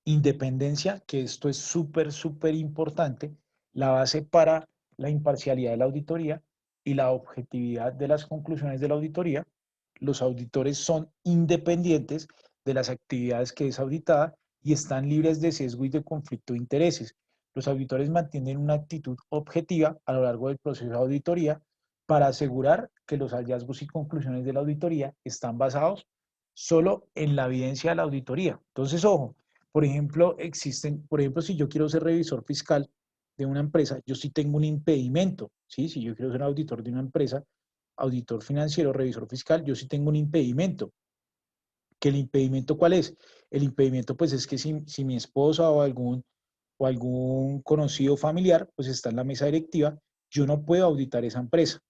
Independencia, que esto es súper importante, la base para la imparcialidad de la auditoría y la objetividad de las conclusiones de la auditoría. Los auditores son independientes de las actividades que es auditada y están libres de sesgo y de conflicto de intereses. Los auditores mantienen una actitud objetiva a lo largo del proceso de auditoría para asegurar que los hallazgos y conclusiones de la auditoría están basados solo en la evidencia de la auditoría. Entonces, ojo, por ejemplo, si yo quiero ser revisor fiscal de una empresa, yo sí tengo un impedimento, ¿sí? Si yo quiero ser auditor de una empresa, auditor financiero, revisor fiscal, yo sí tengo un impedimento. ¿Que el impedimento cuál es? El impedimento pues es que si mi esposa o algún conocido familiar pues está en la mesa directiva, yo no puedo auditar esa empresa.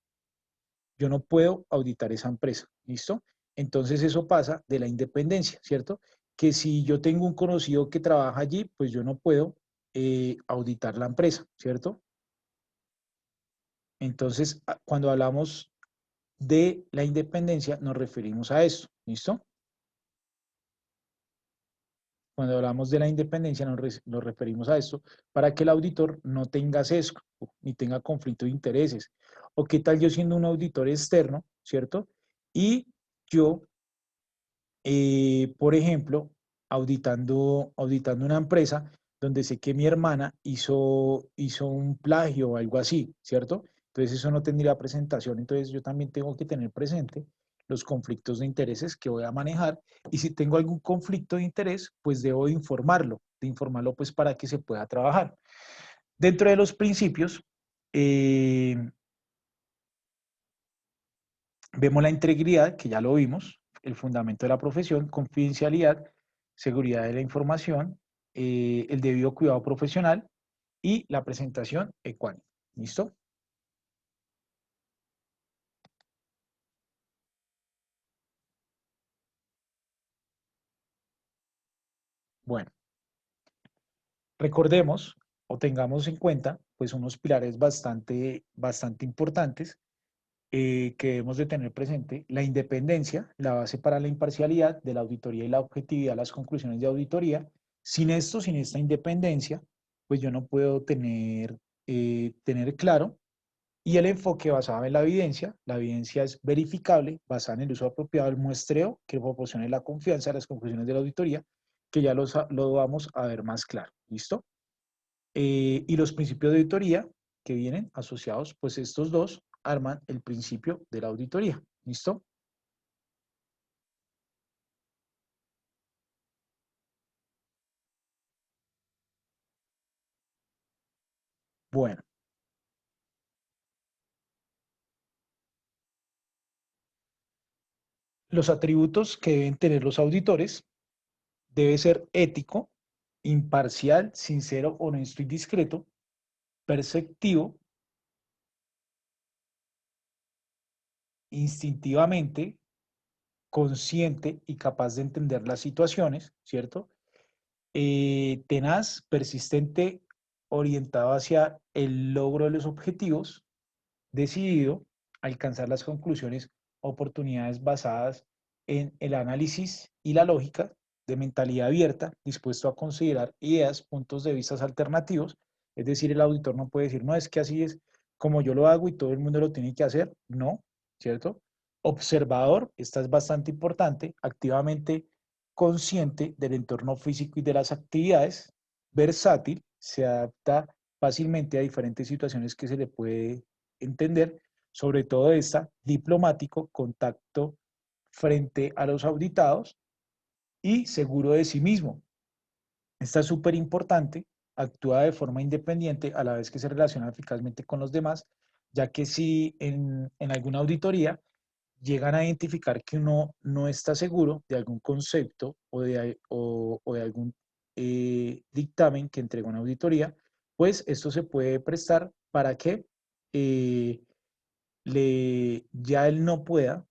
yo no puedo auditar esa empresa, ¿listo? Entonces eso pasa de la independencia, ¿cierto? Que si yo tengo un conocido que trabaja allí, pues yo no puedo auditar la empresa, ¿cierto? Entonces, cuando hablamos de la independencia, nos referimos a esto, ¿listo? Cuando hablamos de la independencia, nos referimos a esto para que el auditor no tenga sesgo ni tenga conflicto de intereses. O qué tal yo siendo un auditor externo, ¿cierto? Y yo, por ejemplo, auditando una empresa donde sé que mi hermana hizo un plagio o algo así, ¿cierto? Entonces eso no tendría presentación. Entonces yo también tengo que tener presente los conflictos de intereses que voy a manejar y si tengo algún conflicto de interés, pues debo de informarlo pues para que se pueda trabajar. Dentro de los principios, eh, vemos la integridad, que ya lo vimos, el fundamento de la profesión, confidencialidad, seguridad de la información, el debido cuidado profesional y la presentación ecuánime. ¿Listo? Bueno, recordemos o tengamos en cuenta pues unos pilares bastante importantes que debemos de tener presente. La independencia, la base para la imparcialidad de la auditoría y la objetividad de las conclusiones de auditoría. Sin esto, sin esta independencia, pues yo no puedo tener claro. Y el enfoque basado en la evidencia es verificable, basada en el uso apropiado del muestreo que proporcione la confianza de las conclusiones de la auditoría, que ya lo vamos a ver más claro. ¿Listo? Y los principios de auditoría que vienen asociados, pues estos dos arman el principio de la auditoría. ¿Listo? Bueno, los atributos que deben tener los auditores debe ser ético, imparcial, sincero, honesto y discreto, perceptivo, instintivamente, consciente y capaz de entender las situaciones, ¿cierto? Tenaz, persistente, orientado hacia el logro de los objetivos, decidido a alcanzar las conclusiones, oportunidades basadas en el análisis y la lógica, de mentalidad abierta, dispuesto a considerar ideas, puntos de vista alternativos. Es decir, el auditor no puede decir, no, es que así es como yo lo hago y todo el mundo lo tiene que hacer. No, ¿cierto? Observador, esta es bastante importante, activamente consciente del entorno físico y de las actividades, versátil, se adapta fácilmente a diferentes situaciones que se le puede entender, sobre todo esta, diplomático, contacto frente a los auditados y seguro de sí mismo. Esta es súper importante, actúa de forma independiente a la vez que se relaciona eficazmente con los demás, ya que si en alguna auditoría llegan a identificar que uno no está seguro de algún concepto o de algún dictamen que entrega una auditoría, pues esto se puede prestar para que eh, ya él no pueda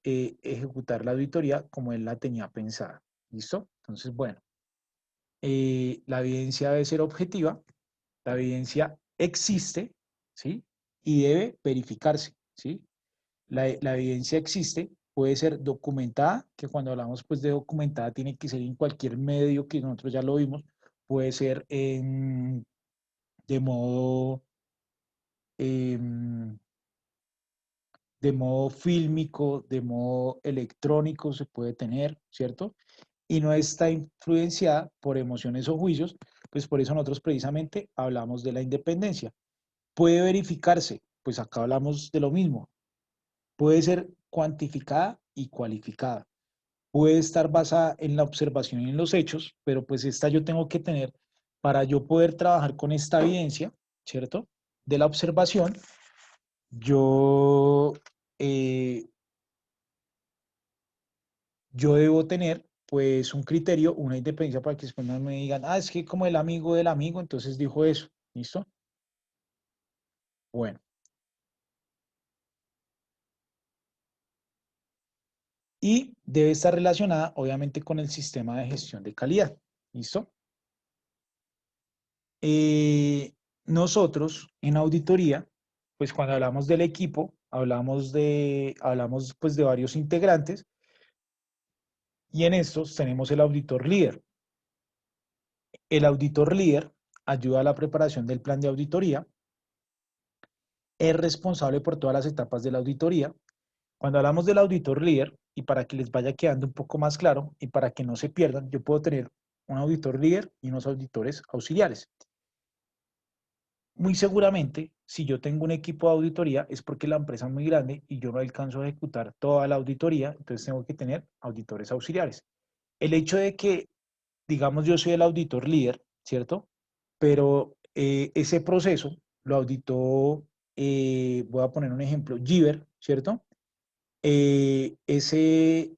ejecutar la auditoría como él la tenía pensada. ¿Listo? Entonces, bueno, la evidencia debe ser objetiva, la evidencia existe, ¿sí? Y debe verificarse, ¿sí? La evidencia existe, puede ser documentada, que cuando hablamos pues de documentada tiene que ser en cualquier medio que nosotros ya lo vimos, puede ser de modo em, de modo fílmico, de modo electrónico se puede tener, ¿cierto? Y no está influenciada por emociones o juicios, pues por eso nosotros precisamente hablamos de la independencia. Puede verificarse, pues acá hablamos de lo mismo. Puede ser cuantificada y cualificada. Puede estar basada en la observación y en los hechos, pero pues esta yo tengo que tener para yo poder trabajar con esta evidencia, ¿cierto? De la observación, yo eh, yo debo tener pues un criterio, una independencia para que después no me digan, ah, es que como el amigo del amigo, entonces dijo eso, ¿listo? Bueno, y debe estar relacionada, obviamente, con el sistema de gestión de calidad. ¿Listo? Nosotros en auditoría, pues cuando hablamos del equipo, hablamos pues de varios integrantes y en estos tenemos el auditor líder. El auditor líder ayuda a la preparación del plan de auditoría, es responsable por todas las etapas de la auditoría. Cuando hablamos del auditor líder, y para que les vaya quedando un poco más claro y para que no se pierdan, yo puedo tener un auditor líder y unos auditores auxiliares. Muy seguramente, si yo tengo un equipo de auditoría, es porque la empresa es muy grande y yo no alcanzo a ejecutar toda la auditoría, entonces tengo que tener auditores auxiliares. El hecho de que, digamos, yo soy el auditor líder, ¿cierto? Pero ese proceso lo auditó, voy a poner un ejemplo, Giver, ¿cierto? Ese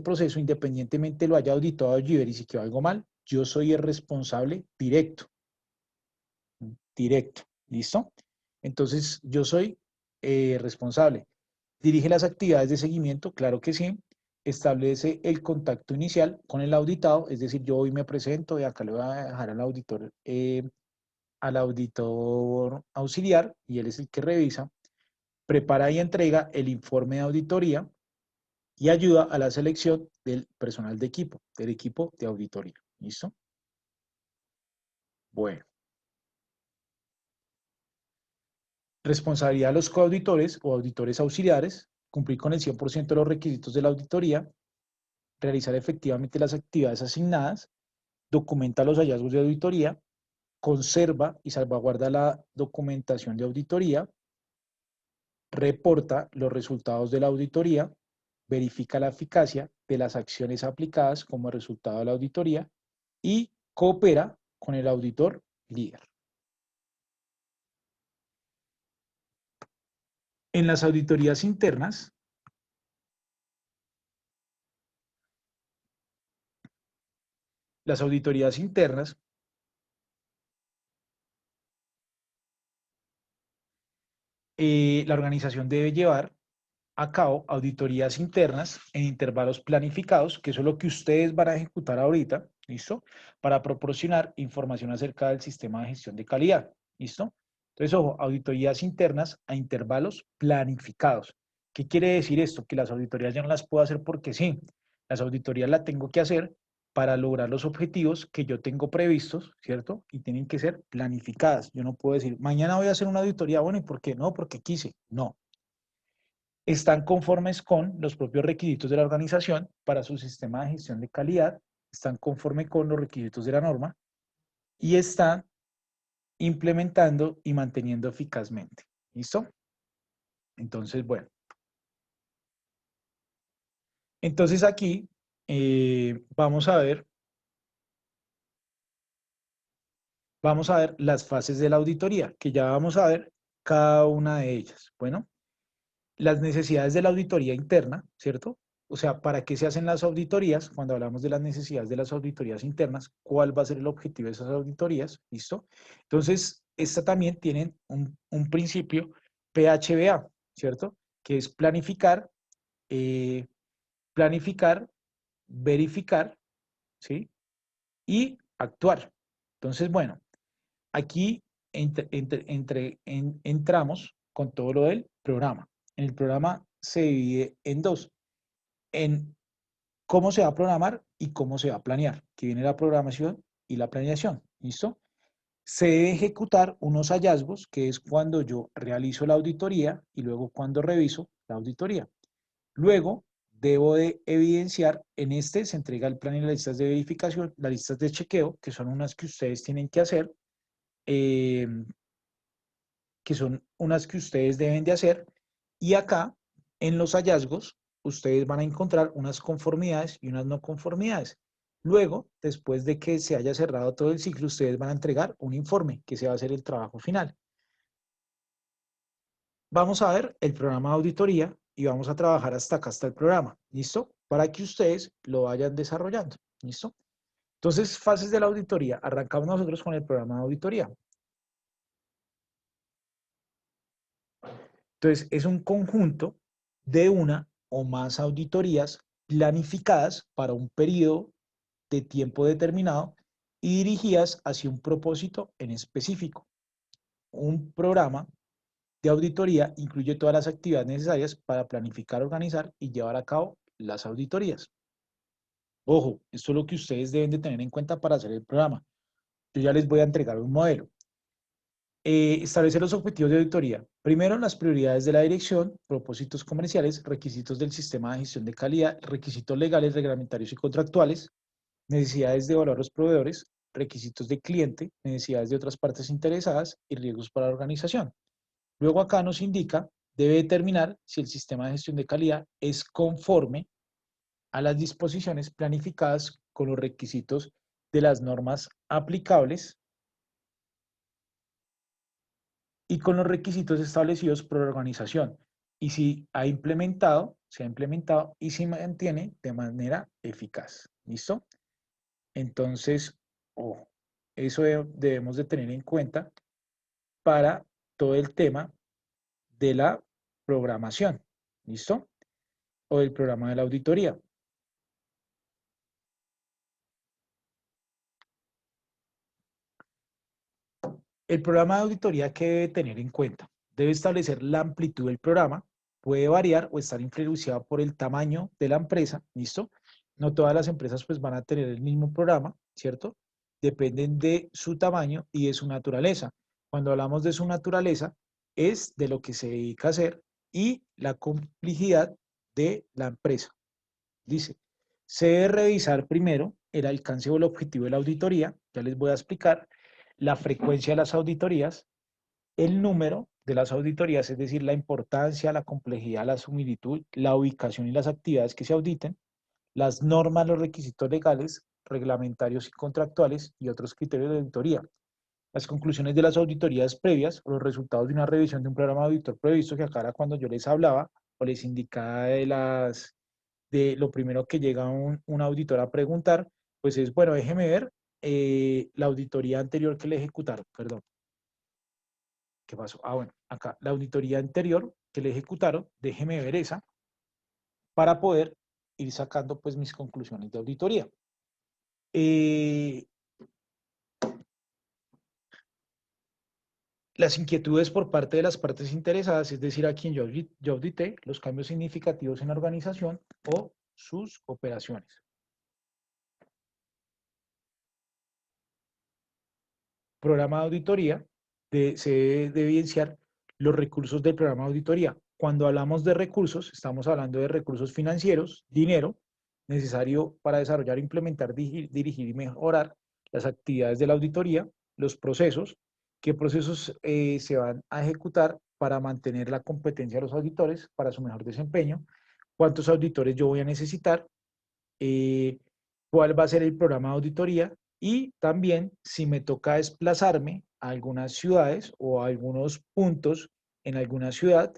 proceso, independientemente lo haya auditado Giver y si quedó algo mal, yo soy el responsable directo, ¿listo? Entonces, yo soy responsable. Dirige las actividades de seguimiento, claro que sí. Establece el contacto inicial con el auditado, es decir, yo hoy me presento y acá le voy a dejar al auditor auxiliar y él es el que revisa, prepara y entrega el informe de auditoría y ayuda a la selección del personal de equipo, del equipo de auditoría. ¿Listo? Bueno. Responsabilidad de los coauditores o auditores auxiliares, cumplir con el 100% de los requisitos de la auditoría, realizar efectivamente las actividades asignadas, documenta los hallazgos de auditoría, conserva y salvaguarda la documentación de auditoría, reporta los resultados de la auditoría, verifica la eficacia de las acciones aplicadas como resultado de la auditoría y coopera con el auditor líder. En las auditorías internas, las auditorías internas la organización debe llevar a cabo auditorías internas en intervalos planificados, que eso es lo que ustedes van a ejecutar ahorita, ¿listo? Para proporcionar información acerca del sistema de gestión de calidad, ¿listo? Entonces, ojo, auditorías internas a intervalos planificados. ¿Qué quiere decir esto? Que las auditorías ya no las puedo hacer porque sí. Las auditorías las tengo que hacer para lograr los objetivos que yo tengo previstos, ¿cierto? Y tienen que ser planificadas. Yo no puedo decir, mañana voy a hacer una auditoría, bueno, ¿y por qué no? Porque quise. No, están conformes con los propios requisitos de la organización para su sistema de gestión de calidad, están conformes con los requisitos de la norma y están implementando y manteniendo eficazmente. ¿Listo? Entonces, bueno. Entonces aquí vamos a ver las fases de la auditoría, que ya vamos a ver cada una de ellas. Bueno, las necesidades de la auditoría interna, ¿cierto? O sea, ¿para qué se hacen las auditorías? Cuando hablamos de las necesidades de las auditorías internas, ¿cuál va a ser el objetivo de esas auditorías? ¿Listo? Entonces, esta también tiene un principio PHBA, ¿cierto? Que es eh, planificar, verificar, ¿sí? Y actuar. Entonces, bueno, aquí entramos con todo lo del programa. En el programa se divide en dos, en cómo se va a programar y cómo se va a planear, que viene la programación y la planeación. ¿Listo? Se debe ejecutar unos hallazgos, que es cuando yo realizo la auditoría y luego cuando reviso la auditoría. Luego, debo de evidenciar, en este se entrega el plan y las listas de verificación, las listas de chequeo, que son unas que ustedes tienen que hacer, eh, que son unas que ustedes deben de hacer. Y acá, en los hallazgos, ustedes van a encontrar unas conformidades y unas no conformidades. Luego, después de que se haya cerrado todo el ciclo, ustedes van a entregar un informe que se va a hacer el trabajo final. Vamos a ver el programa de auditoría y vamos a trabajar hasta acá, hasta el programa. ¿Listo? Para que ustedes lo vayan desarrollando. ¿Listo? Entonces, fases de la auditoría. Arrancamos nosotros con el programa de auditoría. Entonces, es un conjunto de una o más auditorías planificadas para un periodo de tiempo determinado y dirigidas hacia un propósito en específico. Un programa de auditoría incluye todas las actividades necesarias para planificar, organizar y llevar a cabo las auditorías. Ojo, esto es lo que ustedes deben de tener en cuenta para hacer el programa. Yo ya les voy a entregar un modelo. Establecer los objetivos de auditoría. Primero, las prioridades de la dirección, propósitos comerciales, requisitos del sistema de gestión de calidad, requisitos legales, reglamentarios y contractuales, necesidades de evaluar los proveedores, requisitos de cliente, necesidades de otras partes interesadas y riesgos para la organización. Luego acá nos indica, debe determinar si el sistema de gestión de calidad es conforme a las disposiciones planificadas con los requisitos de las normas aplicables y con los requisitos establecidos por la organización. Y si ha implementado, se ha implementado y se mantiene de manera eficaz. ¿Listo? Entonces, oh, eso debemos de tener en cuenta para todo el tema de la programación. ¿Listo? O del programa de la auditoría. El programa de auditoría que debe tener en cuenta. Debe establecer la amplitud del programa, puede variar o estar influenciado por el tamaño de la empresa, ¿listo? No todas las empresas pues van a tener el mismo programa, ¿cierto? Dependen de su tamaño y de su naturaleza. Cuando hablamos de su naturaleza, es de lo que se dedica a hacer y la complejidad de la empresa. Dice, se debe revisar primero el alcance o el objetivo de la auditoría, ya les voy a explicar, la frecuencia de las auditorías, el número de las auditorías, es decir, la importancia, la complejidad, la similitud, la ubicación y las actividades que se auditen, las normas, los requisitos legales, reglamentarios y contractuales y otros criterios de auditoría. Las conclusiones de las auditorías previas o los resultados de una revisión de un programa de auditor previsto, que acá era cuando yo les hablaba o les indicaba de lo primero que llega un auditor a preguntar, pues es, bueno, déjeme ver la auditoría anterior que le ejecutaron, perdón. ¿Qué pasó? Ah, bueno, acá, la auditoría anterior que le ejecutaron, déjeme ver esa para poder ir sacando pues mis conclusiones de auditoría. Las inquietudes por parte de las partes interesadas, es decir, a quien yo audité, los cambios significativos en la organización o sus operaciones. Programa de auditoría, se debe evidenciar los recursos del programa de auditoría. Cuando hablamos de recursos, estamos hablando de recursos financieros, dinero, necesario para desarrollar, implementar, dirigir y mejorar las actividades de la auditoría, los procesos, qué procesos se van a ejecutar para mantener la competencia de los auditores, para su mejor desempeño, cuántos auditores yo voy a necesitar, cuál va a ser el programa de auditoría y también si me toca desplazarme a algunas ciudades o a algunos puntos en alguna ciudad,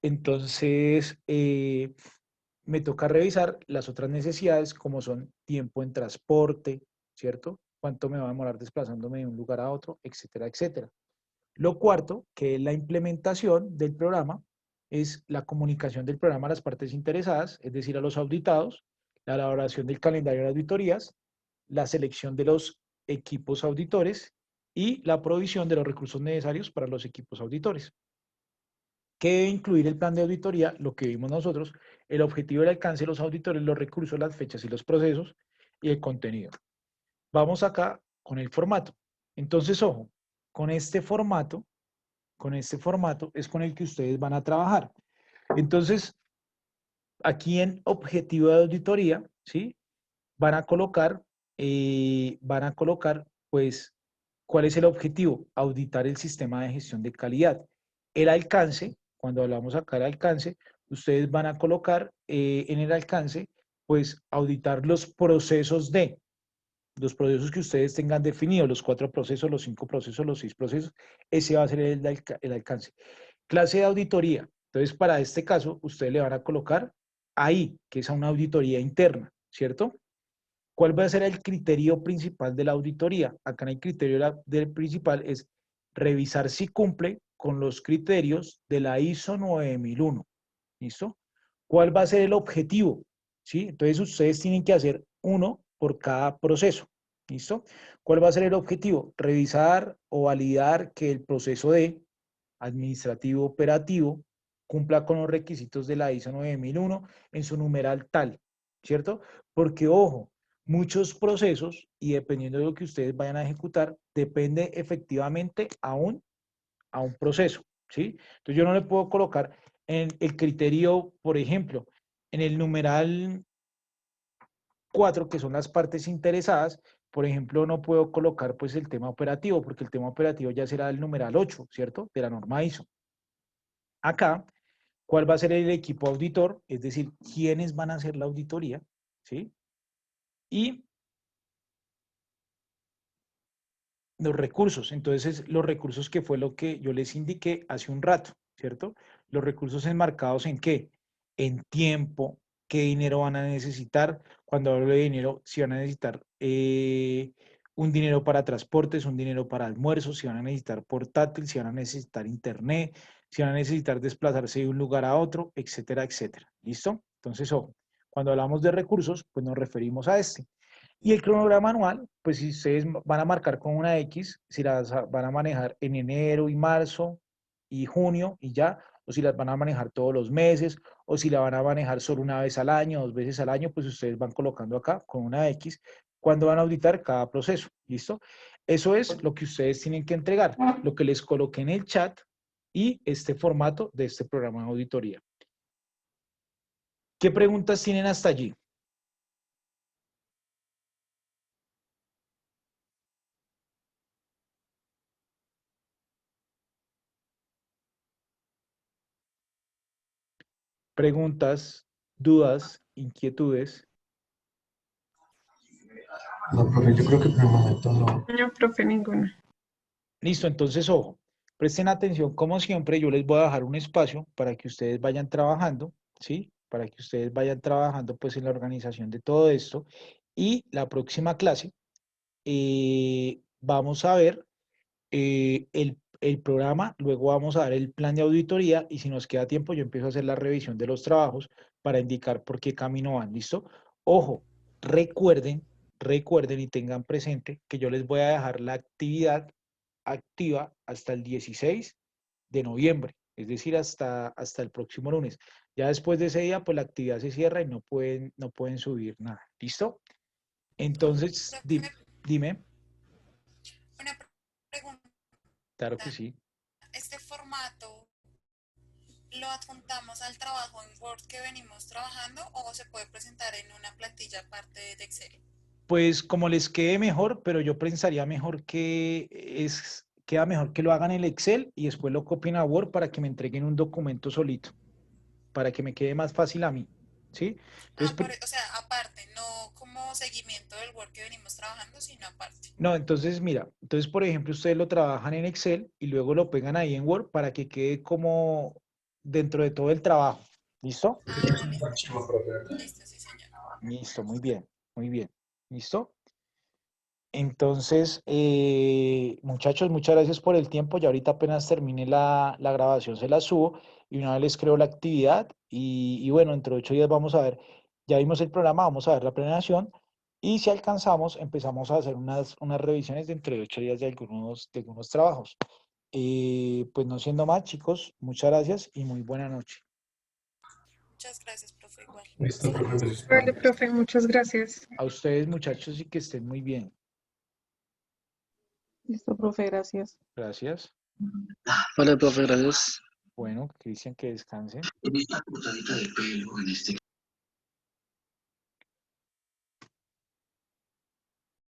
entonces me toca revisar las otras necesidades como son tiempo en transporte, ¿cierto? Cuánto me va a demorar desplazándome de un lugar a otro, etcétera, etcétera. Lo cuarto, que es la implementación del programa, es la comunicación del programa a las partes interesadas, es decir, a los auditados, la elaboración del calendario de auditorías, la selección de los equipos auditores y la provisión de los recursos necesarios para los equipos auditores. ¿Qué debe incluir el plan de auditoría? Lo que vimos nosotros, el objetivo, el alcance de los auditores, los recursos, las fechas y los procesos y el contenido. Vamos acá con el formato. Entonces, ojo, con este formato es con el que ustedes van a trabajar. Entonces, aquí en objetivo de auditoría, ¿sí? Van a colocar, pues, ¿cuál es el objetivo? Auditar el sistema de gestión de calidad. El alcance, cuando hablamos acá del alcance, ustedes van a colocar en el alcance, pues, auditar los procesos que ustedes tengan definidos, los 4 procesos, los 5 procesos, los 6 procesos, ese va a ser el alcance. Clase de auditoría. Entonces, para este caso, ustedes le van a colocar ahí, que es a una auditoría interna, ¿cierto? ¿Cuál va a ser el criterio principal de la auditoría? Acá en el criterio del principal es revisar si cumple con los criterios de la ISO 9001. ¿Listo? ¿Cuál va a ser el objetivo? ¿Sí? Entonces ustedes tienen que hacer uno por cada proceso. ¿Listo? ¿Cuál va a ser el objetivo? Revisar o validar que el proceso de administrativo operativo cumpla con los requisitos de la ISO 9001 en su numeral tal, ¿cierto? Porque, ojo, muchos procesos, y dependiendo de lo que ustedes vayan a ejecutar, depende efectivamente a un proceso, ¿sí? Entonces yo no le puedo colocar en el criterio, por ejemplo, en el numeral 4, que son las partes interesadas, por ejemplo, no puedo colocar pues el tema operativo, porque el tema operativo ya será el numeral 8, ¿cierto? De la norma ISO. Acá, ¿cuál va a ser el equipo auditor? Es decir, ¿quiénes van a hacer la auditoría? ¿Sí? Y los recursos. Entonces, los recursos que fue lo que yo les indiqué hace un rato, ¿cierto? Los recursos enmarcados en qué? En tiempo, qué dinero van a necesitar. Cuando hablo de dinero, si van a necesitar un dinero para transportes, un dinero para almuerzos, si van a necesitar portátil, si van a necesitar internet, si van a necesitar desplazarse de un lugar a otro, etcétera, etcétera. ¿Listo? Entonces, ojo, cuando hablamos de recursos, pues nos referimos a este. Y el cronograma anual, pues si ustedes van a marcar con una X, si las van a manejar en enero y marzo y junio y ya, o si las van a manejar todos los meses, o si la van a manejar solo una vez al año, dos veces al año, pues ustedes van colocando acá con una X cuando van a auditar cada proceso. ¿Listo? Eso es lo que ustedes tienen que entregar, lo que les coloqué en el chat y este formato de este programa de auditoría. ¿Qué preguntas tienen hasta allí? Preguntas, dudas, inquietudes. No, profe, yo creo que por el momento no. No, profe, ninguna. Listo, entonces, ojo, presten atención, como siempre, yo les voy a dejar un espacio para que ustedes vayan trabajando, ¿sí? Para que ustedes vayan trabajando, pues, en la organización de todo esto. Y la próxima clase, vamos a ver el programa, luego vamos a dar el plan de auditoría y si nos queda tiempo, yo empiezo a hacer la revisión de los trabajos para indicar por qué camino van, ¿listo? Ojo, recuerden, recuerden y tengan presente que yo les voy a dejar la actividad activa hasta el 16 de noviembre, es decir, hasta el próximo lunes. Ya después de ese día, pues la actividad se cierra y no pueden subir nada. ¿Listo? Entonces, dime. Una pregunta, Claro que sí. ¿este formato lo adjuntamos al trabajo en Word que venimos trabajando o se puede presentar en una plantilla aparte de Excel? Pues como les quede mejor, pero yo pensaría mejor queda mejor que lo hagan en el Excel y después lo copien a Word para que me entreguen un documento solito, para que me quede más fácil a mí, ¿sí? Entonces, O sea, aparte, no como seguimiento del Word que venimos trabajando, sino aparte. no, entonces mira, entonces por ejemplo ustedes lo trabajan en Excel y luego lo pegan ahí en Word para que quede como dentro de todo el trabajo, ¿listo? Ah, listo. Listo, sí, señor. Listo, muy bien, ¿listo? Entonces, muchachos, muchas gracias por el tiempo. Ya ahorita apenas termine la grabación, se la subo y una vez les creo la actividad. Y bueno, entre 8 días vamos a ver, ya vimos el programa, vamos a ver la planeación. Y si alcanzamos, empezamos a hacer unas revisiones de entre 8 días de algunos trabajos. Pues no siendo más, chicos, muchas gracias y muy buena noche. Muchas gracias, profe, igual. Listo, profe, gracias. Vale, profe, muchas gracias. A ustedes, muchachos, y que estén muy bien. Listo, profe, gracias. Gracias. Vale, profe, gracias. Bueno, Cristian, que descansen.